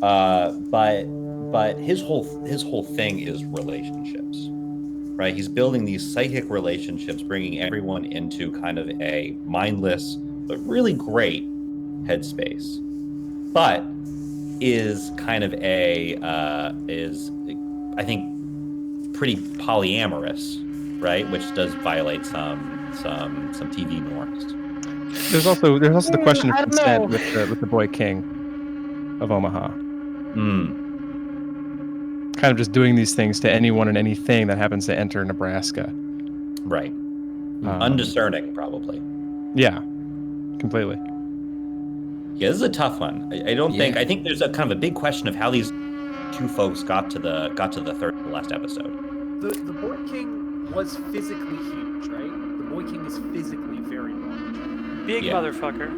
but his whole thing is relationships, right? He's building these psychic relationships, bringing everyone into kind of a mindless but really great headspace, but is kind of is I think pretty polyamorous, right? Which does violate some TV norms. There's also the question of I don't consent know. with the Boy King of Omaha. Kind of just doing these things to anyone and anything that happens to enter Nebraska. Right. Undiscerning, probably. Yeah, completely. Yeah, this is a tough one. I think there's a kind of a big question of how these two folks got to the third to last episode. The Boy King was physically huge, right? The Boy King is physically very large. Big Yeah. motherfucker.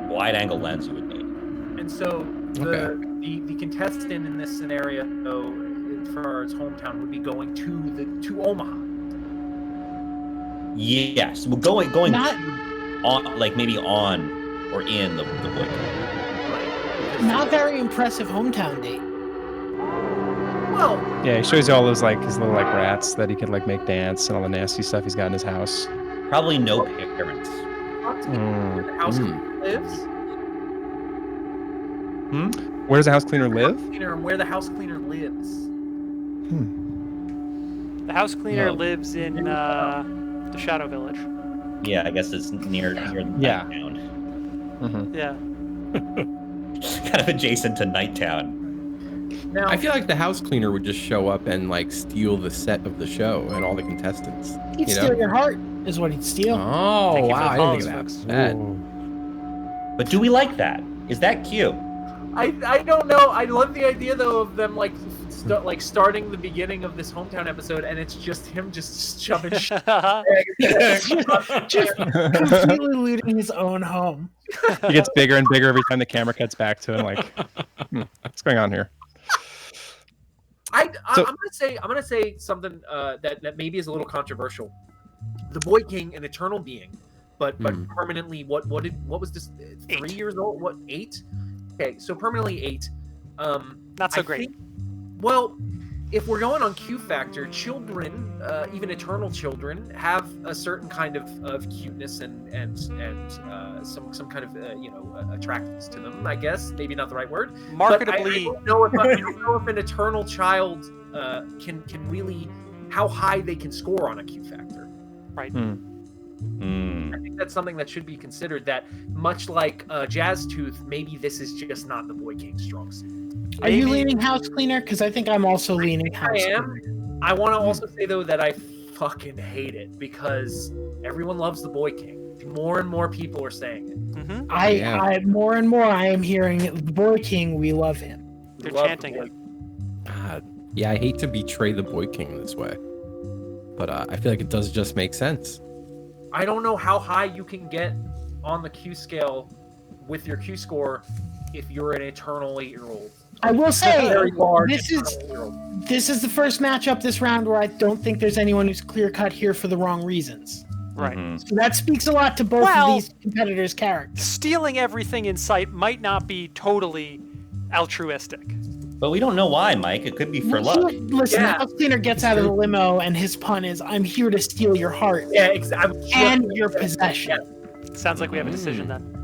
Wide angle lens you would need. And so The contestant in this scenario, for its hometown, would be going to Omaha. Yes, well, going Not- on, like maybe on or in the boy king. Not very impressive hometown date. Well, Yeah, he shows you all those like his little like rats that he could like make dance and all the nasty stuff he's got in his house. Probably no parents. where the house cleaner lives. Where does the house cleaner live? And where the house cleaner lives. The house cleaner No. lives in the Shadow Village. Yeah, I guess it's near the Yeah. Nighttown. Yeah. Kind of adjacent to Nighttown. Now, I feel like the house cleaner would just show up and like steal the set of the show and all the contestants. He'd You steal know? your heart, is what he'd steal. Oh Thank you for wow! the I follows, didn't think of folks. that. Bad. But do we like that? Is that cute? I don't know. I love the idea though of them like starting the beginning of this hometown episode, and it's just him just shoving shit. Just completely looting his own home. He gets bigger and bigger every time the camera cuts back to him. Like, what's going on here? I'm gonna say something that maybe is a little controversial. The Boy King, an eternal being, but permanently what was this? 3 years old? What, 8? Okay, so permanently 8. Not so great. Well, if we're going on Q factor, children, even eternal children, have a certain kind of cuteness and some kind of attractiveness to them. I guess maybe not the right word. But Marketably. I don't know if an eternal child can really how high they can score on a Q factor. Right. I think that's something that should be considered. That much like Jazz Tooth, maybe this is just not the Boy King's strong suit. Are you leaning house cleaner? Because I think I'm also leaning house I am. cleaner. I want to also say though that I fucking hate it because everyone loves the Boy King. More and more people are saying it. Mm-hmm. I more and more I am hearing the Boy King. We love him. They're Love chanting the it. God. Yeah, I hate to betray the Boy King this way, but I feel like it does just make sense. I don't know how high you can get on the Q scale with your Q score if you're an eternal 8-year-old. I will say Very large this is eternal 8-year-old. this is the first matchup this round where I don't think there's anyone who's clear cut here for the wrong reasons. Right. So that speaks a lot to both Well- of these competitors' characters. Stealing everything in sight might not be totally altruistic. But we don't know why, Mike. It could be for luck. Listen, Yeah. the house cleaner gets out of the limo and his pun is, "I'm here to steal your heart Yeah, exactly. and your possession." Sounds like we have a decision then.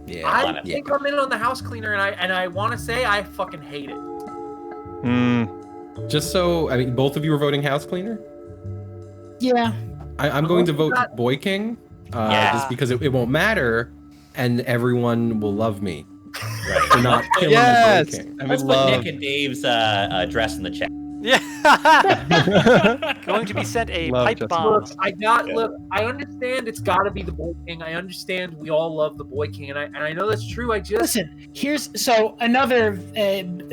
Yeah. I think I'm in on the house cleaner, and I want to say I fucking hate it. Just so, I mean, both of you are voting house cleaner? Yeah. I'm going to vote Boy King, just because it won't matter, and everyone will love me for not killing the Boy King. I Let's would put love. Nick and Dave's address in the chat. Yeah. Going to be sent a Love pipe Justin. bomb. Look, I understand it's got to be the Boy King. I understand we all love the Boy King, and I know that's true. I just Listen, here's so another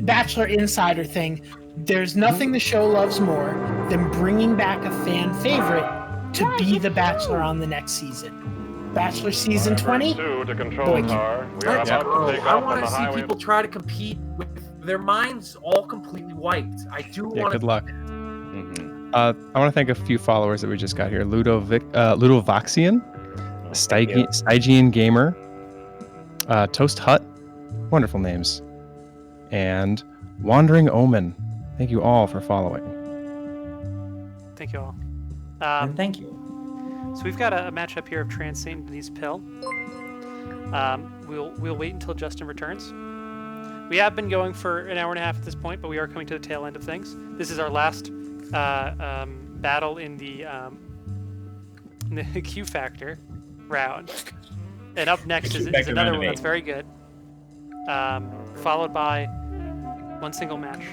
Bachelor Insider thing. There's nothing the show loves more than bringing back a fan favorite to be the Bachelor on the next season. Bachelor season 20. To control Boy King. car. We are I about to take off on want the to see highway. people try to compete with their minds all completely wiped. I do Yeah, want good to. luck. Mhm. I want to thank a few followers that we just got here. Ludovaxian, Stygian Gamer, Toast Hut, wonderful names, and Wandering Omen. Thank you all for following. Thank you all. And thank you. So we've got a matchup here of Trans Saint and Denise Pill. We'll wait until Justin returns. We have been going for an hour and a half at this point, but we are coming to the tail end of things. This is our last battle in the Q Factor round, and up next is Q-Factor another round one of that's 8. very good, followed by one single match.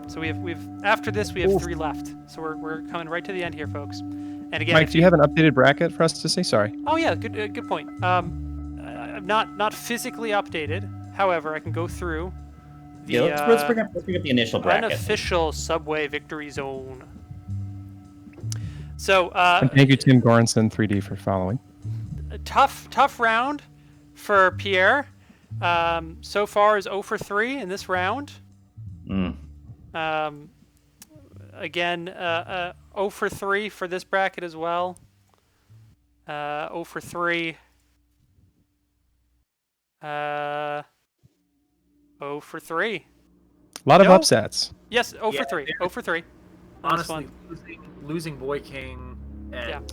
So we've after this we have 3 left. So we're coming right to the end here, folks. And again, Mike, do you have an updated bracket for us to see? Sorry. Oh yeah, good point. Not physically updated. However, I can go through the Yeah, let's bring up the initial bracket. unofficial Subway Victory Zone. So And thank you, Tim Goranson 3D, for following. a tough round for Pierre. so far is 0 for 3 in this round. Mm. Again, 0 for 3 for this bracket as well. 0 for 3. 0 for 3. A lot of No. upsets. Yes, 0 Yeah, for 3. 0 for 3. Honestly, losing Boy King and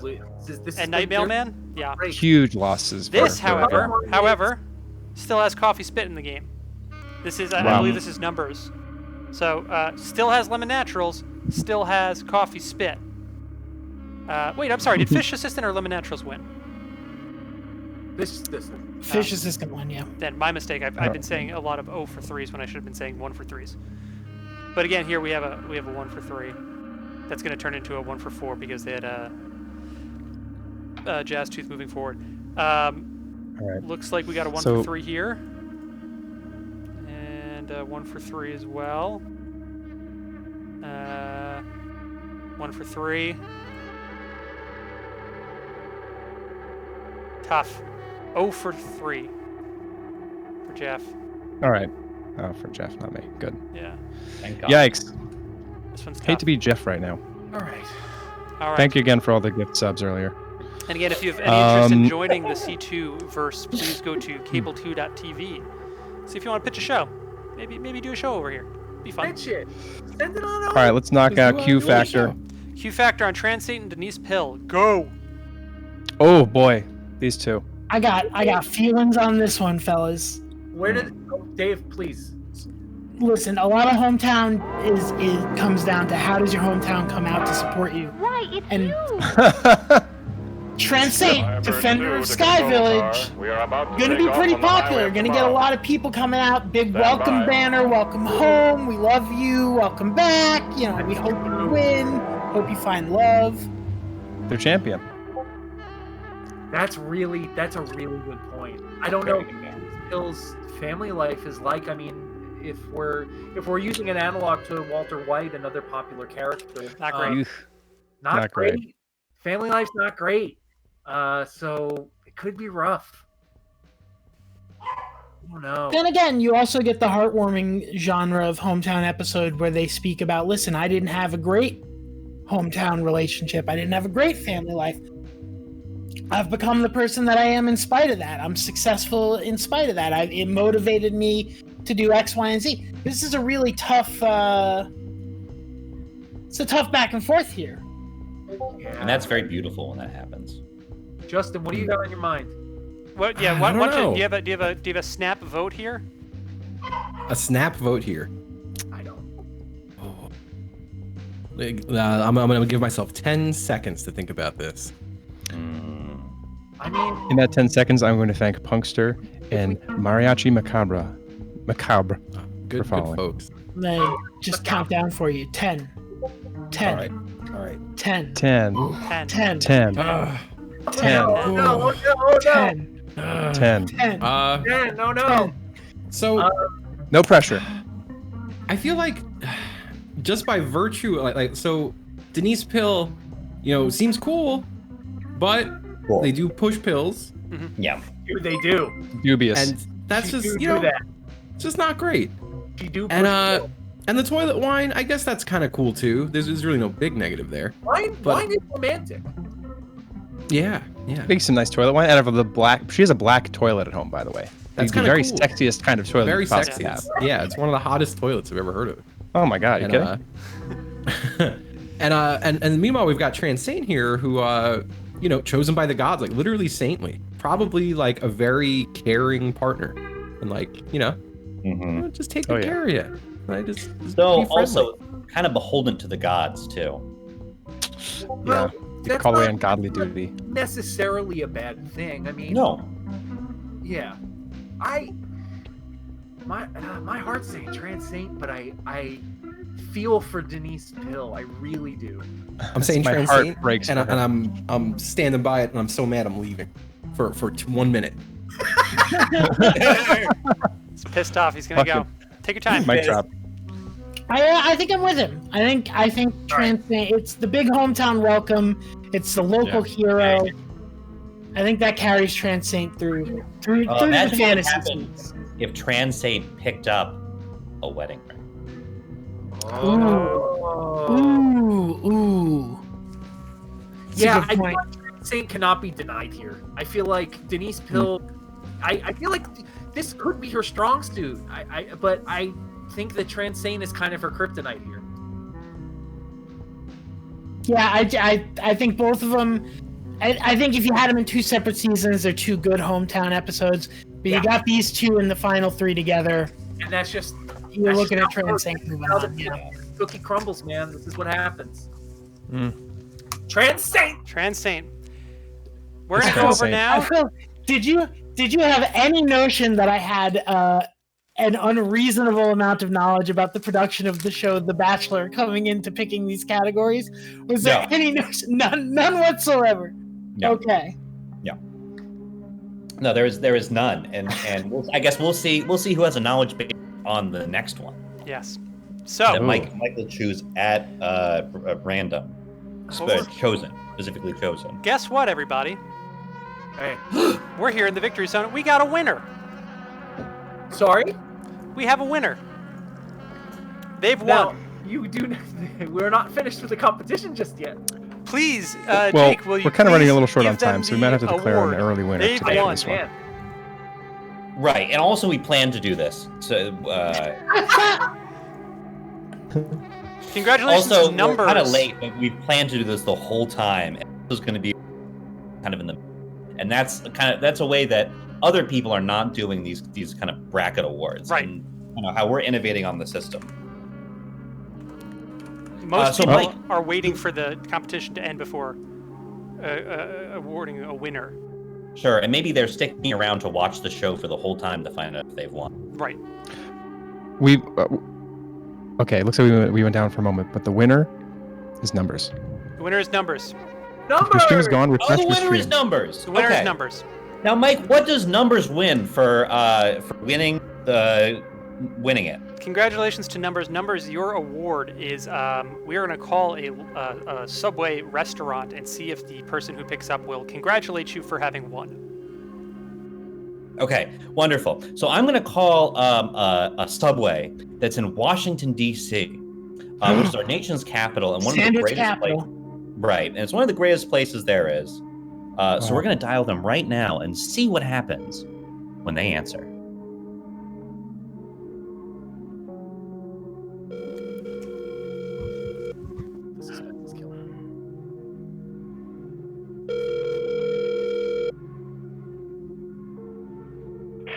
this And Night Mailman? Yeah. great. Huge losses. This, for- however, still has Coffee Spit in the game. This is, I Wow. believe this is numbers. So, still has Lemon Naturals, still has Coffee Spit. Wait, I'm sorry, did Fish Assistant or Lemon Naturals win? This. Fish assistant one, yeah. Then my mistake. I've been saying a lot of 0 for 3s when I should have been saying 1 for 3s. But again, here we have a 1 for 3. That's going to turn into a 1 for 4 because they had Jazz Tooth moving forward. right. Looks like we got a 1 So- for 3 here, and a 1 for 3 as well. 1 for 3. Tough. 0 for 3 for Jeff. All right. Oh, for Jeff, not me. Good. Yeah. Thank God. Yikes. This one's tough. Hate to be Jeff right now. All right. All right. Thank you again for all the gift subs earlier. And again, if you have any interest in Um, joining the C2 verse, please go to cable2.tv. See if you want to pitch a show. Maybe do a show over here. Be fun. Pitch it. Send it on over. All right, let's knock out Q Really Factor. show. Q Factor on Transate and Denise Pill. Go. Oh boy, these two. I got feelings on this one, fellas. Where did Dave? Please. Listen, a lot of hometown is comes down to how does your hometown come out to support you. Why, it's And- you! Transate, Defender of Sky Village, gonna be pretty popular. Gonna get a lot of people coming out. Big welcome banner, welcome home. We love you. Welcome back. You know, we hope you win. Hope you find love. They're champion. That's a really good point. I don't know what Bill's family life is like. I mean, if we're using an analog to Walter White, another popular character, Not great. Oof. not Not great. great. Family life's not great. So it could be rough. I don't know. Then again, you also get the heartwarming genre of hometown episode where they speak about, listen, I didn't have a great hometown relationship. I didn't have a great family life. I've become the person that I am in spite of that. I'm successful in spite of that. It motivated me to do X, Y, and Z. This is a really tough, it's a tough back and forth here. Yeah. And that's very beautiful when that happens. Justin, what do you got on your mind? What? Yeah. I What? don't What? know. Do you have a snap vote here? A snap vote here. I don't. I'm gonna give myself 10 seconds to think about this. I mean, In that 10 seconds, I'm going to thank Punkster and Mariachi Macabre. Macabre. Good following. folks. They just count down for you. 10, 10, All right. 10, 10, 10. 10, 10, Uh, 10, no, no, 10, 10. 10, no. So No pressure. I feel like just by virtue, so Denise Pill, seems cool, but they do push pills, Yeah. They do. Dubious. and that's She just do that. it's just not great. She do. And and the toilet wine, I guess that's kind of cool too. There's really no big negative there. wine is romantic. Yeah. Make some nice toilet wine out of the black. She has a black toilet at home, by the way. That's the kinda very cool. sexiest kind of toilet. Very you could possibly sexy. have. Yeah, it's one of the hottest toilets I've ever heard of. Oh my god, you And, kidding? and meanwhile we've got Transane here who chosen by the gods, like literally saintly, probably like a very caring partner, and just take good Oh, yeah. care of you, right? Just So be friendly. also kind of beholden to the gods too. Yeah. That's Call away not ungodly duty. necessarily a bad thing. I mean, No. Yeah, my heart's saying Transate, but I feel for Denise Pill. I really do. I'm saying My Transane, heart breaks and, for her. I'm standing by it, and I'm so mad I'm leaving for 1 minute. He's pissed off. He's gonna Fuck go. Take your time. Mic drop. I think I'm with him. I think Transate. It's the big hometown welcome. It's the local hero. I think that carries Transate through the Imagine what fantasy happened. suites. if Transate picked up a wedding ring. Ooh. That's a Yeah, good I feel point. like Saint cannot be denied here. I feel like Denise Pill. I feel like this could be her strong suit. But I think that Transane is kind of her kryptonite here. Yeah, I think both of them. I think if you had them in two separate seasons, they're two good hometown episodes. But you got these two in the final three together. And that's just You're that's looking at just how it works. Transane moving How the on. Yeah. cookie crumbles, man. This is what happens. Mm. Transane. We're gonna It's go over Transane. now. Did you have any notion that I had an unreasonable amount of knowledge about the production of the show The Bachelor coming into picking these categories? Was there No. any notion? None whatsoever. No. Okay. No, there is none, and I guess we'll see who has a knowledge base on the next one. Yes. That So Mike will choose at random, specifically chosen. guess what, everybody? Hey, We're here in the victory zone. We got a winner. sorry. We have a winner. They've Now, won. you do. We're not finished with the competition just yet. Please, Well, Jake, will you we're kind of running please a little short give on time, them so we might have to the declare award? an early winner They've today for won. this one. Man. Right, and also we plan to do this. So Congratulations also to Numbers. we're kind of late, but we plan to do this the whole time. And this is going to be kind of in the, and that's a way that other people are not doing these kind of bracket awards. Right. And, how we're innovating on the system. Most so people Mike- are waiting for the competition to end before awarding a winner. Sure, and maybe they're sticking around to watch the show for the whole time to find out if they've won. Right. We okay. It looks like we went down for a moment, but the winner is Numbers. The winner is Numbers. Numbers. Your stream is gone. Oh, Refresh the your winner is stream. Numbers. The winner Okay. is Numbers. Now, Mike, what does Numbers win for winning it? Congratulations to Numbers. Numbers, your award is we are going to call a Subway restaurant and see if the person who picks up will congratulate you for having won. Okay, wonderful. So I'm going to call a Subway that's in Washington, D.C., which is our nation's capital and one of the Sandwich greatest capital. places. Right, and it's one of the greatest places there is. So we're going to dial them right now and see what happens when they answer. Suspense is killing me.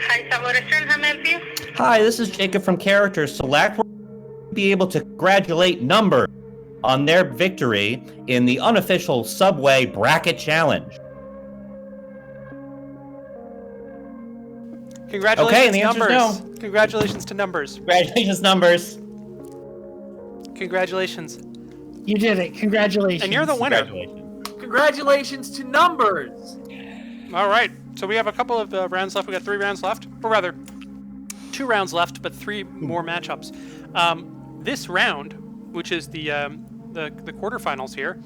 Hi, Subway Restaurant. How may I help you? Hi, this is Jacob from Characters Select. We're going to be able to congratulate Numbers on their victory in the unofficial Subway Bracket Challenge. Congratulations, Okay, and the answer's Numbers. no. Congratulations to Numbers. Congratulations, Numbers. Congratulations. You did it. Congratulations. And you're the winner. Congratulations. Congratulations to Numbers. All right. So we have a couple of rounds left. We got 3 rounds left, or rather, 2 rounds left, but 3 more matchups. This round, which is the quarterfinals here,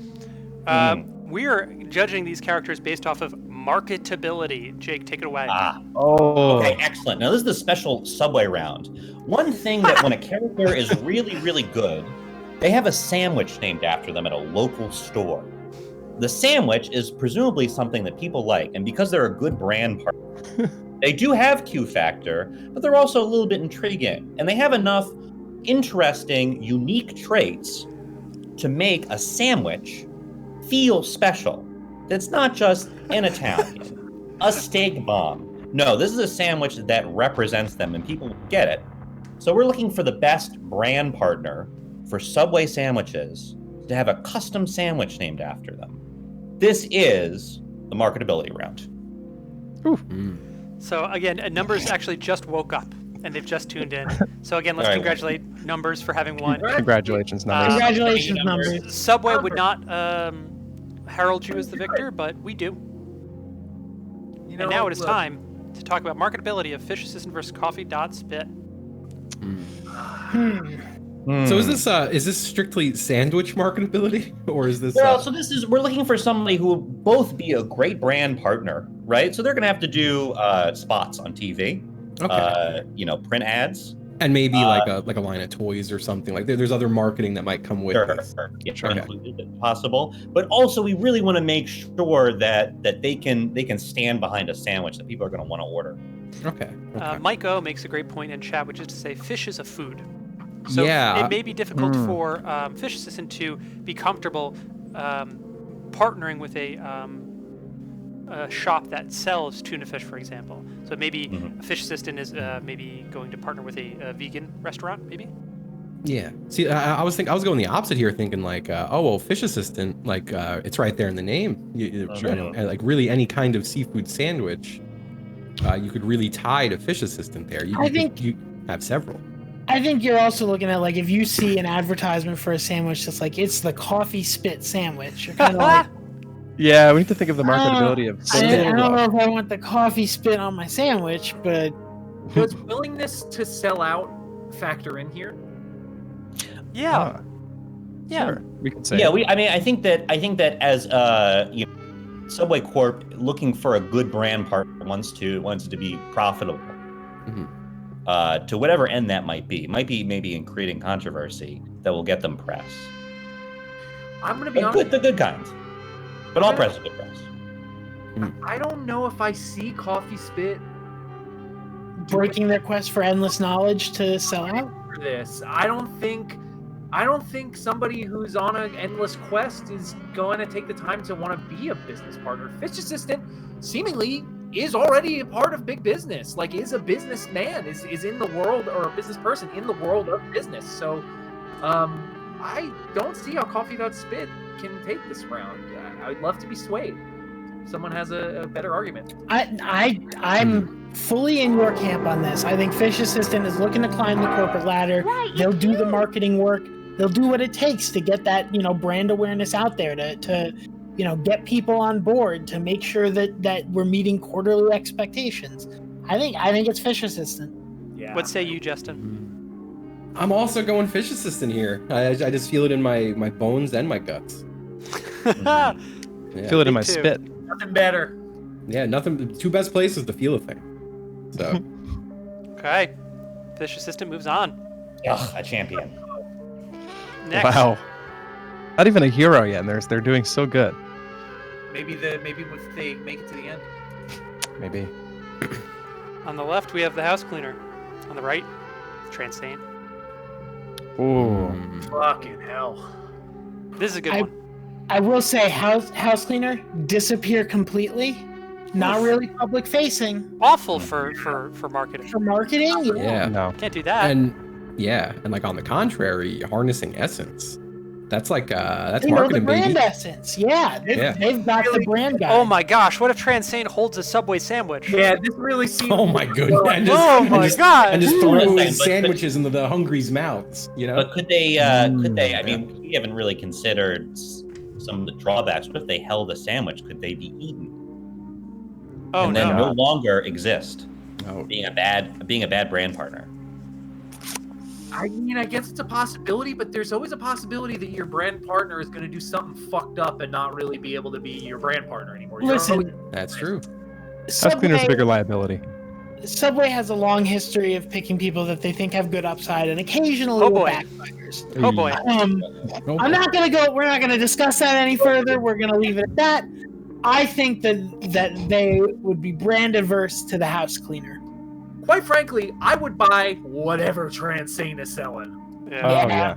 we are judging these characters based off of marketability. Jake, take it away. Oh. Okay, excellent. Now, this is the special Subway round. One thing that when a character is really, really good, they have a sandwich named after them at a local store. The sandwich is presumably something that people like, and because they're a good brand partner, they do have Q factor, but they're also a little bit intriguing, and they have enough interesting, unique traits to make a sandwich feel special. That's not just an Italian, a steak bomb. No, this is a sandwich that represents them, and people get it. So we're looking for the best brand partner for Subway sandwiches to have a custom sandwich named after them. This is the marketability round. So again, Numbers actually just woke up and they've just tuned in. So again, let's All right. congratulate Numbers for having won. Congratulations, Numbers. Congratulations, Numbers. Numbers. Subway would not herald you as the victor, but we do. You And now it is time to talk about marketability of Fish Assistant versus Coffee.Spit. So is this strictly sandwich marketability, or is this? Well, so we're looking for somebody who will both be a great brand partner, right? So they're going to have to do spots on TV. Okay. Print ads. And maybe like a line of toys or something. Like there's other marketing that might come with this. Sure. Included if possible. But also, we really want to make sure that they can stand behind a sandwich that people are going to want to order. Okay. Mike O makes a great point in chat, which is to say fish is a food. So Yeah. it may be difficult for Fish Assistant to be comfortable partnering with a shop that sells tuna fish, for example. So maybe a Fish Assistant is maybe going to partner with a vegan restaurant, maybe. Yeah. See, I was going the opposite here, thinking like, Fish Assistant, like it's right there in the name. Like really any kind of seafood sandwich, you could really tie to Fish Assistant there. You have several. I think you're also looking at, like, if you see an advertisement for a sandwich that's like, it's the coffee spit sandwich, you're kind of like, Yeah, we need to think of the marketability of. I don't know if I want the coffee spit on my sandwich, but Does willingness to sell out factor in here? Yeah. Sure. We could say. Yeah, I think that as Subway Corp looking for a good brand partner wants to be profitable. To whatever end that might be. Might be maybe in creating controversy that will get them press. I'm going to be honest. The good kind. But all press is good press. I don't know if I see Coffee Spit breaking their quest for endless knowledge to sell out. for this. I don't think somebody who's on an endless quest is going to take the time to want to be a business partner. Fish Assistant seemingly is already a part of big business, like is a businessman, is in the world, or a business person in the world of business. So I don't see how Coffee.Spit can take this round. I'd love to be swayed. Someone has a better argument. I'm fully in your camp on this. I think Fish Assistant is looking to climb the corporate ladder. They'll do the marketing work. They'll do what it takes to get that, brand awareness out there, to get people on board, to make sure that we're meeting quarterly expectations. I think it's Fish Assistant. Yeah. What say you, Justin? I'm also going Fish Assistant here. I just feel it in my bones and my guts. Feel it in my too. spit. Nothing better. Yeah, nothing. Two best places to feel a thing. So. Okay. Fish Assistant moves on. Ugh, a champion. Next. Wow. Not even a hero yet, and they're doing so good. Maybe if they make it to the end. Maybe. On the left, we have the house cleaner. On the right, Transane. Ooh. Fucking hell. This is a good one. I will say, house cleaner disappear completely. Not really public facing. Awful for marketing. For marketing, Yeah. No. Can't do that. And like on the contrary, harnessing essence. That's like that's They know the marketing, brand baby. essence. Yeah, they've got the brand guy. Oh my gosh, what if Transane holds a Subway sandwich? Yeah, this really seems. Oh my goodness! And Oh my God. And just Listen, throw but- sandwiches into the hungry's mouths. But could they? I mean, we haven't really considered some of the drawbacks. What if they held a sandwich? Could they be eaten? Oh and then no. no longer exist, Oh. being a bad brand partner. I mean, I guess it's a possibility, but there's always a possibility that your brand partner is going to do something fucked up and not really be able to be your brand partner anymore. Listen, That's true. House cleaner's a bigger liability. Subway has a long history of picking people that they think have good upside, and occasionally Oh, it boy. backfires. Oh boy. I'm not gonna go. We're not gonna discuss that any further. We're gonna leave it at that. I think that they would be brand averse to the house cleaner. Quite frankly, I would buy whatever Transane is selling. Oh Yeah. yeah.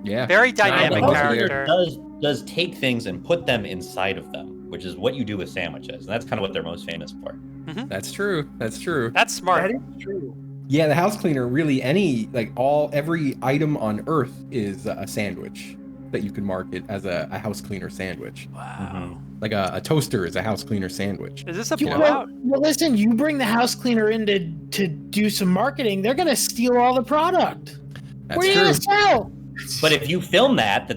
Yeah. Very Now, dynamic the house cleaner character. does take things and put them inside of them, which is what you do with sandwiches, and that's kind of what they're most famous for. That's true. That's true. That's smart. That is true. Yeah, the house cleaner really every item on Earth is a sandwich that you can market as a house cleaner sandwich. Wow. Like a toaster is a house cleaner sandwich. Is this a You, blowout? well, listen. You bring the house cleaner in to do some marketing. They're gonna steal all the product. That's What are you true. gonna sell? But if you film that's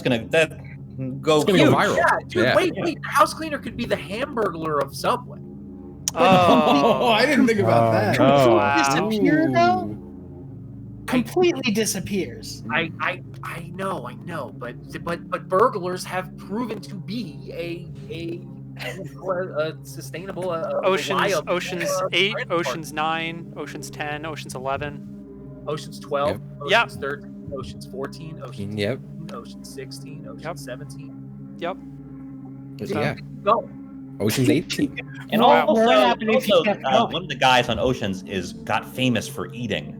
gonna go It's gonna huge. go viral. Yeah, dude, Yeah. wait. The house cleaner could be the Hamburglar of Subway. Oh. I didn't think about that. no. Wow. Disappear though. Ooh. Completely disappears. I know, but burglars have proven to be a sustainable, Oceans 8, brand Oceans 9, Oceans 10, Oceans 11. Oceans 12, Yep. Oceans 13, Oceans 14, Oceans Yep. 15, Oceans 16, Oceans Yep. 17. Yep. Yeah. Go. Ocean's 18. And Wow. also, What happened if you kept going? one of the guys on Oceans got famous for eating.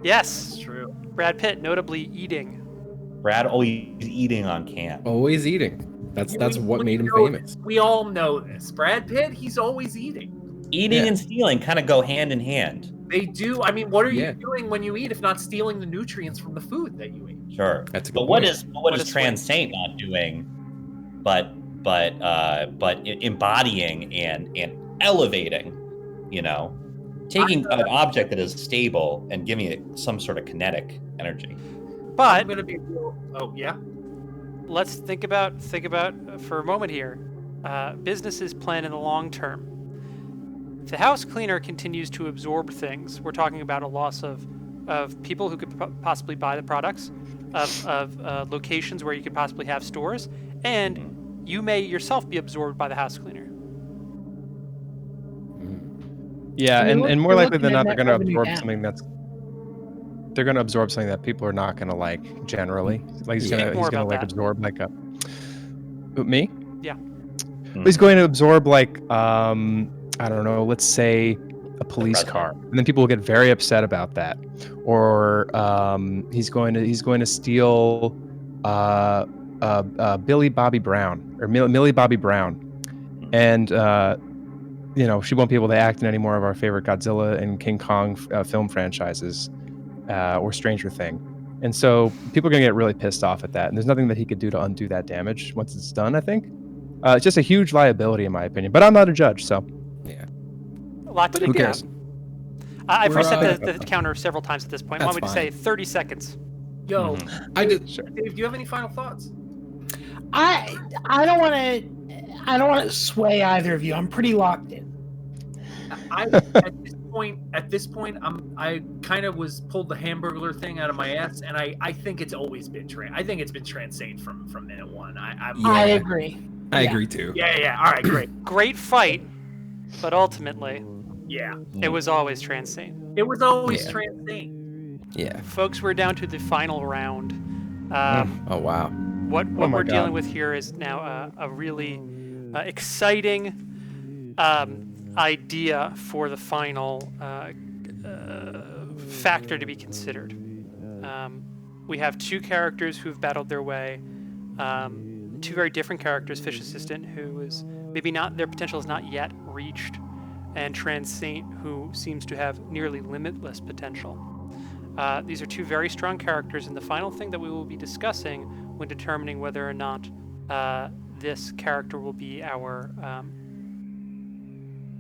Yes. That's true. Brad Pitt, notably eating. Brad always eating on camp. Always eating. That's what made him famous. We all know this. Brad Pitt, he's always eating. Eating Yeah. and stealing kind of go hand in hand. They do. I mean, what are Yeah. you doing when you eat if not stealing the nutrients from the food that you eat? Sure. That's a good But what point. is is Trans Saint not doing? But embodying and elevating, taking an object that is stable and giving it some sort of kinetic energy. I'm But gonna be real. Oh yeah. let's think about for a moment here. Businesses plan in the long term. If the house cleaner continues to absorb things, we're talking about a loss of people who could possibly buy the products, of locations where you could possibly have stores, and you may yourself be absorbed by the house cleaner. Yeah, I mean, and more you're likely looking than at not, they're net going to revenue absorb down. something that's. They're going to absorb something that people are not going to like generally. Like he's Speak going to more like about that. absorb like a. Me? Yeah. He's going to absorb like I don't know, let's say a police president. car, and then people will get very upset about that. Or he's going to steal Billy Bobby Brown or Millie Bobby Brown, and she won't be able to act in any more of our favorite Godzilla and King Kong film franchises or Stranger Thing. And so people are going to get really pissed off at that. And there's nothing that he could do to undo that damage once it's done, I think. It's just a huge liability, in my opinion. But I'm not a judge, so. Yeah. A lot to Who think cares? about. I've We're, reset the counter several times at this point. I That's want me to say 30 seconds. Yo, I did. Dave, do you have any final thoughts? I don't want to sway either of you. I'm pretty locked in. At this point, I kind of was pulled the Hamburglar thing out of my ass, and I think it's always been I think it's been Transane from minute one. I agree. I agree too. Yeah. All right, great. Great fight, but ultimately, Yeah, it was always Transane. it was always Yeah. Transane. Yeah. Folks, we're down to the final round. Oh wow. What my we're God. dealing with here is now a really exciting idea for the final factor to be considered. We have two characters who've battled their way, two very different characters, Fish Assistant, who is maybe not, their potential is not yet reached, and Trans Saint, who seems to have nearly limitless potential. These are two very strong characters, and the final thing that we will be discussing when determining whether or not this character will be our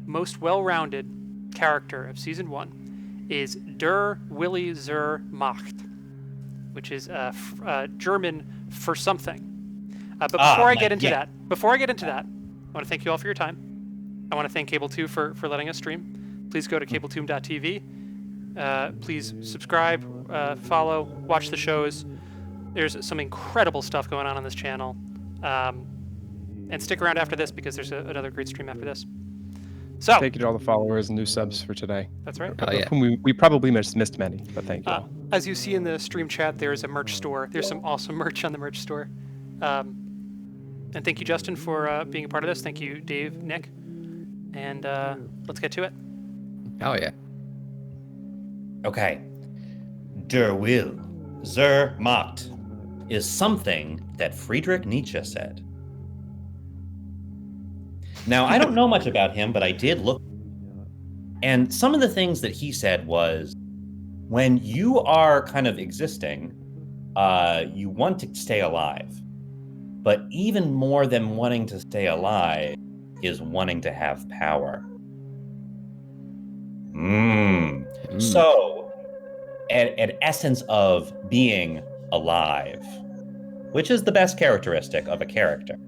most well-rounded character of Season 1 is Der Wille zur Macht, which is German for something. But before I get into that, I want to thank you all for your time. I want to thank Cable 2 for letting us stream. Please go to cabletube.tv. Please subscribe, follow, watch the shows. There's some incredible stuff going on this channel. And stick around after this because there's another great stream after this. So, Thank you to all the followers and new subs for today. that's right. Oh, yeah. Whom we probably missed many, but thank you all. As you see in the stream chat, there's a merch store. There's some awesome merch on the merch store. And thank you, Justin, for being a part of this. Thank you, Dave, Nick. And let's get to it. Hell yeah. Okay. Der Wille zur Macht is something that Friedrich Nietzsche said. Now, I don't know much about him, but I did look. And some of the things that he said was, when you are kind of existing, you want to stay alive. But even more than wanting to stay alive is wanting to have power. So, an essence of being alive, which is the best characteristic of a character,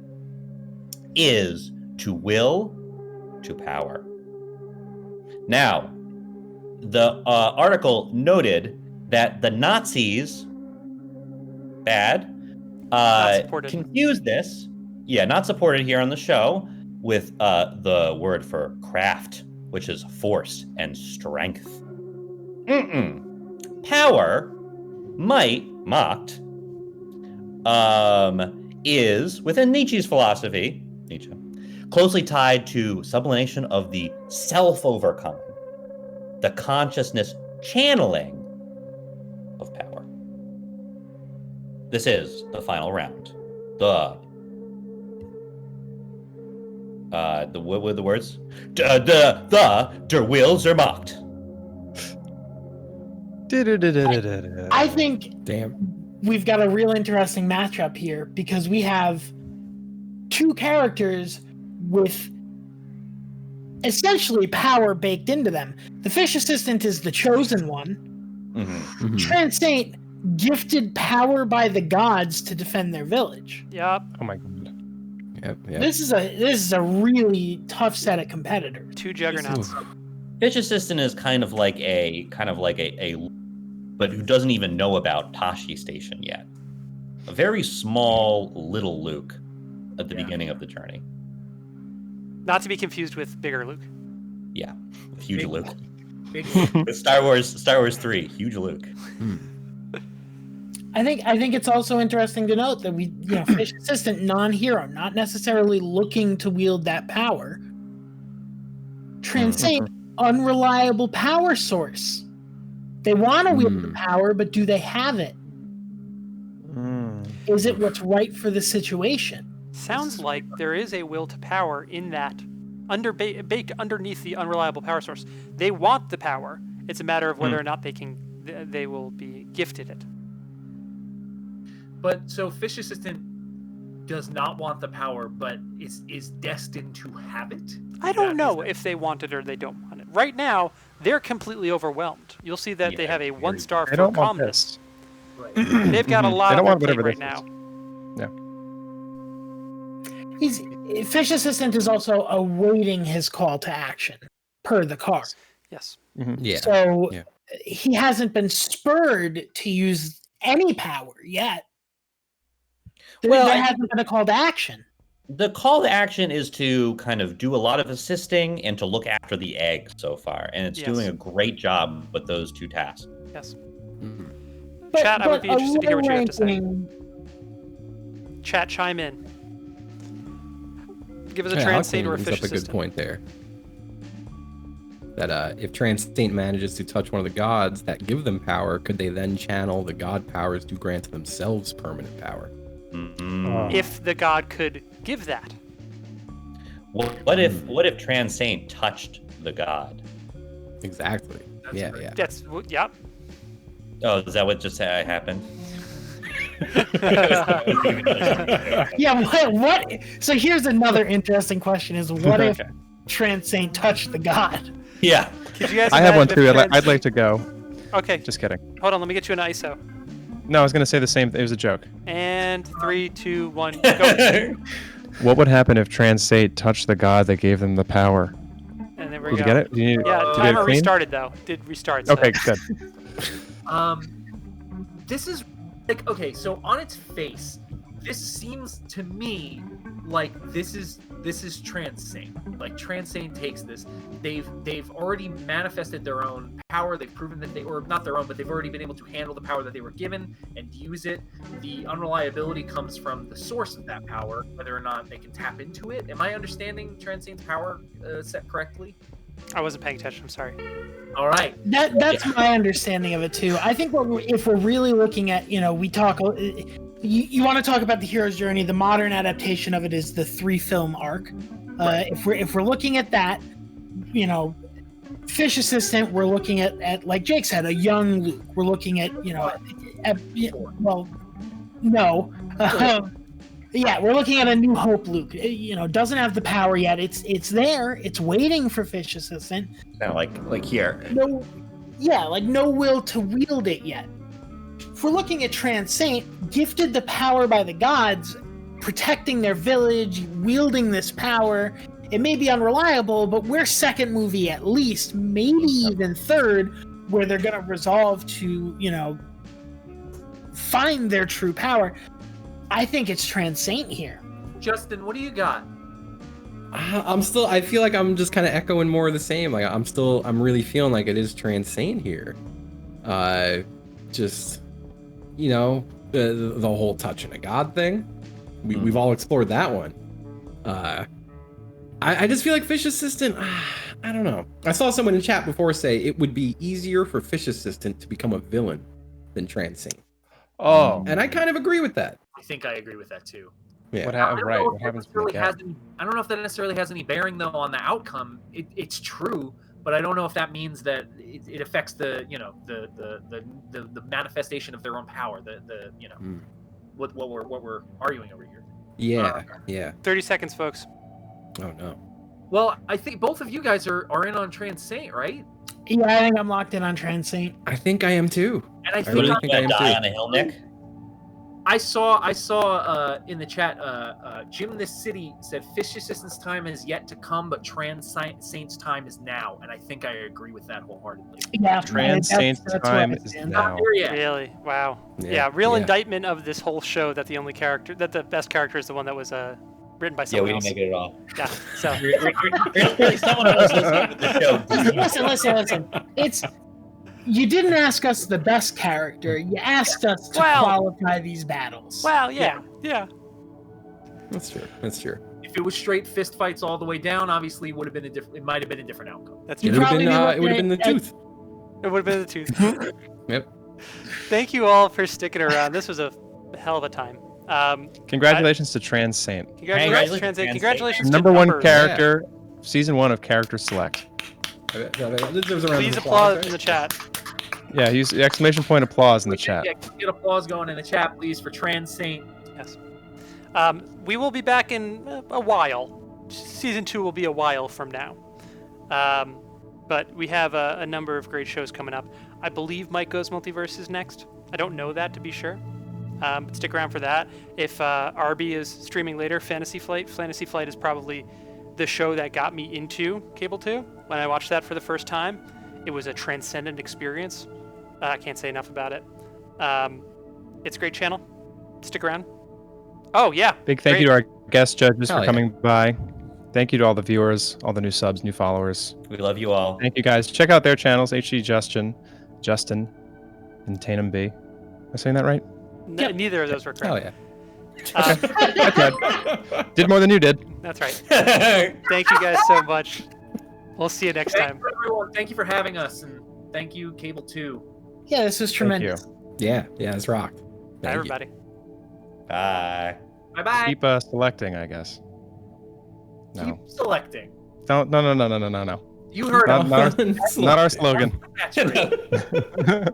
is to will to power. Now, the article noted that the Nazis, Not supported. confused this. Yeah, not supported here on the show. with the word for craft, which is force and strength. Power, might, Macht, is, within Nietzsche's philosophy, closely tied to sublimation of the self-overcoming, the consciousness channeling of power. This is the final round. What were the words? Der Wille zur Macht. I think Damn. we've got a real interesting matchup here because we have two characters with essentially power baked into them. The fish assistant is the chosen one. Transsaint gifted power by the gods to defend their village. Yep. Oh my god. Yep. This is a really tough set of competitors. Two juggernauts. Fish assistant is kind of like a but who doesn't even know about Tashi Station yet. A very small little Luke at the beginning of the journey. Not to be confused with bigger Luke. Yeah, huge Luke. Big Star Wars 3, huge Luke. I think it's also interesting to note that fish assistant, non-hero, not necessarily looking to wield that power. Transsaint, unreliable power source. They want to wield the power, but do they have it? Is it what's right for the situation? Sounds like there is a will to power in that, baked underneath the unreliable power source. They want the power. It's a matter of whether or not they will be gifted it. But so fish assistant does not want the power, but is destined to have it? I don't know if they want it or they don't want it. Right now, they're completely overwhelmed. You'll see that they have a 1-star They for don't want calmness. this. Right. They've got a lot They don't on want their whatever plate this right is. now. Fish assistant is also awaiting his call to action per the card. Yes. Yeah. So he hasn't been spurred to use any power yet. There hasn't been a call to action. The call to action is to kind of do a lot of assisting and to look after the egg so far, and it's doing a great job with those two tasks. Yes. But, Chat, I would be interested to hear what you have to say. ranking- Chat, chime in. Give us a Yeah, Transsaint or a brings fish up a good assistant. point there. That if Transsaint manages to touch one of the gods that give them power, could they then channel the god powers to grant themselves permanent power? If the god could give that. What if Transsaint touched the god? Exactly. Yeah. That's, yep. Oh, is that what just happened? Yeah, what? So here's another interesting question: is what if Transsaint touched the god? Yeah. Could you guys I have one imagine too. if I'd like to go. Okay. Just kidding. Hold on, let me get you an ISO. No, I was going to say the same thing. It was a joke. And 3, 2, 1, go. What would happen if Transsaint touched the god that gave them the power? And there we Did go. you get it? Yeah, did you get it timer clean? restarted though. Did restart. So. Okay, good. This is like, okay, so on its face, this seems to me like this is Transsaint. Like Transsaint takes this. They've already manifested their own power. They've proven that or not their own, but they've already been able to handle the power that they were given and use it. The unreliability comes from the source of that power, whether or not they can tap into it. Am I understanding Transsaint's power set correctly? I wasn't paying attention. I'm sorry. All right. That's my understanding of it too. I think if we're really looking at, we talk. You want to talk about the hero's journey. The modern adaptation of it is the 3-film arc. If we're looking at that, fish assistant, we're looking at like Jake said, a young Luke. We're looking at we're looking at a New Hope Luke. Doesn't have the power yet. It's there. It's waiting for fish assistant. Kind of like here. No will to wield it yet. If we're looking at Transsaint, gifted the power by the gods, protecting their village, wielding this power. It may be unreliable, but we're second movie at least, maybe even third, where they're going to resolve to, find their true power. I think it's Transsaint here. Justin, what do you got? I feel like I'm just kind of echoing more of the same. Like I'm really feeling like it is transane here. Just, the whole touching a god thing. We've all explored that one. I just feel like Fish Assistant, I don't know. I saw someone in chat before say it would be easier for Fish Assistant to become a villain than transane. Oh. And I kind of agree with that. I think I agree with that too. Yeah. What I don't know if What that happens to the necessarily cat? has any- I don't know if that necessarily has any bearing though on the outcome. It's true, but I don't know if that means that it affects the manifestation of their own power. What we're arguing over here. Yeah. 30 seconds, folks. Oh no. Well, I think both of you guys are in on Transsaint, right? Yeah, I think I'm locked in on Transsaint. I think I am too. And I I think really You think I am die too. on a hill, Nick? I saw in the chat Jim This City said Fish Assistant's time is yet to come, but Transsaint's time is now, and I think I agree with that wholeheartedly. Yeah, Transsaint that's time what I is stand. now. Not there yet. Really? Wow. Yeah, Yeah, real yeah. indictment of this whole show that the best character is the one that was written by Yeah, someone we else. didn't make it at all. Yeah. So Someone else listening to the show. Listen. It's you didn't ask us the best character. You asked us to Well- qualify these battles. well, yeah. That's true. If it was straight fist fights all the way down, obviously it would have been it might have been a different outcome. That's You It true. would have probably been be it would have been the looking at- tooth. It would have been the tooth. Yep. Thank you all for sticking around. This was a hell of a time. Congratulations to Transsaint. Congratulations, Congratulations, Transit. Congratulations to Number one Numbers. character, season 1 of Character Select. There was a round Please of applaud in the chat. Yeah, use the exclamation point applause in the chat. Yeah, get applause going in the chat, please, for Transsaint. Yes. We will be back in a while. Season 2 will be a while from now. But we have a number of great shows coming up. I believe Mike Goes Multiverse is next. I don't know that to be sure. But stick around for that. If RB is streaming later, Fantasy Flight is probably the show that got me into Cable 2. When I watched that for the first time, it was a transcendent experience. I can't say enough about it. It's a great channel. Stick around. Oh, yeah. Big thank great. you to our guest judges Hell for yeah. coming by. Thank you to all the viewers, all the new subs, new followers. We love you all. Thank you guys. Check out their channels, HG Justin, and Tatum B. Am I saying that right? Neither of those were Hell correct. yeah. I tried. Did more than you did. That's right. Thank you guys so much. We'll see you next Thank time. you, everyone. Thank you for having us, and thank you, Cable 2. Yeah, this was Thank tremendous. you. Yeah, it's rocked. Bye, Thank you. everybody. Bye. Bye-bye. Keep selecting, I guess. No. Keep selecting. Don't. No. You heard Not, him. not our slogan. That's right.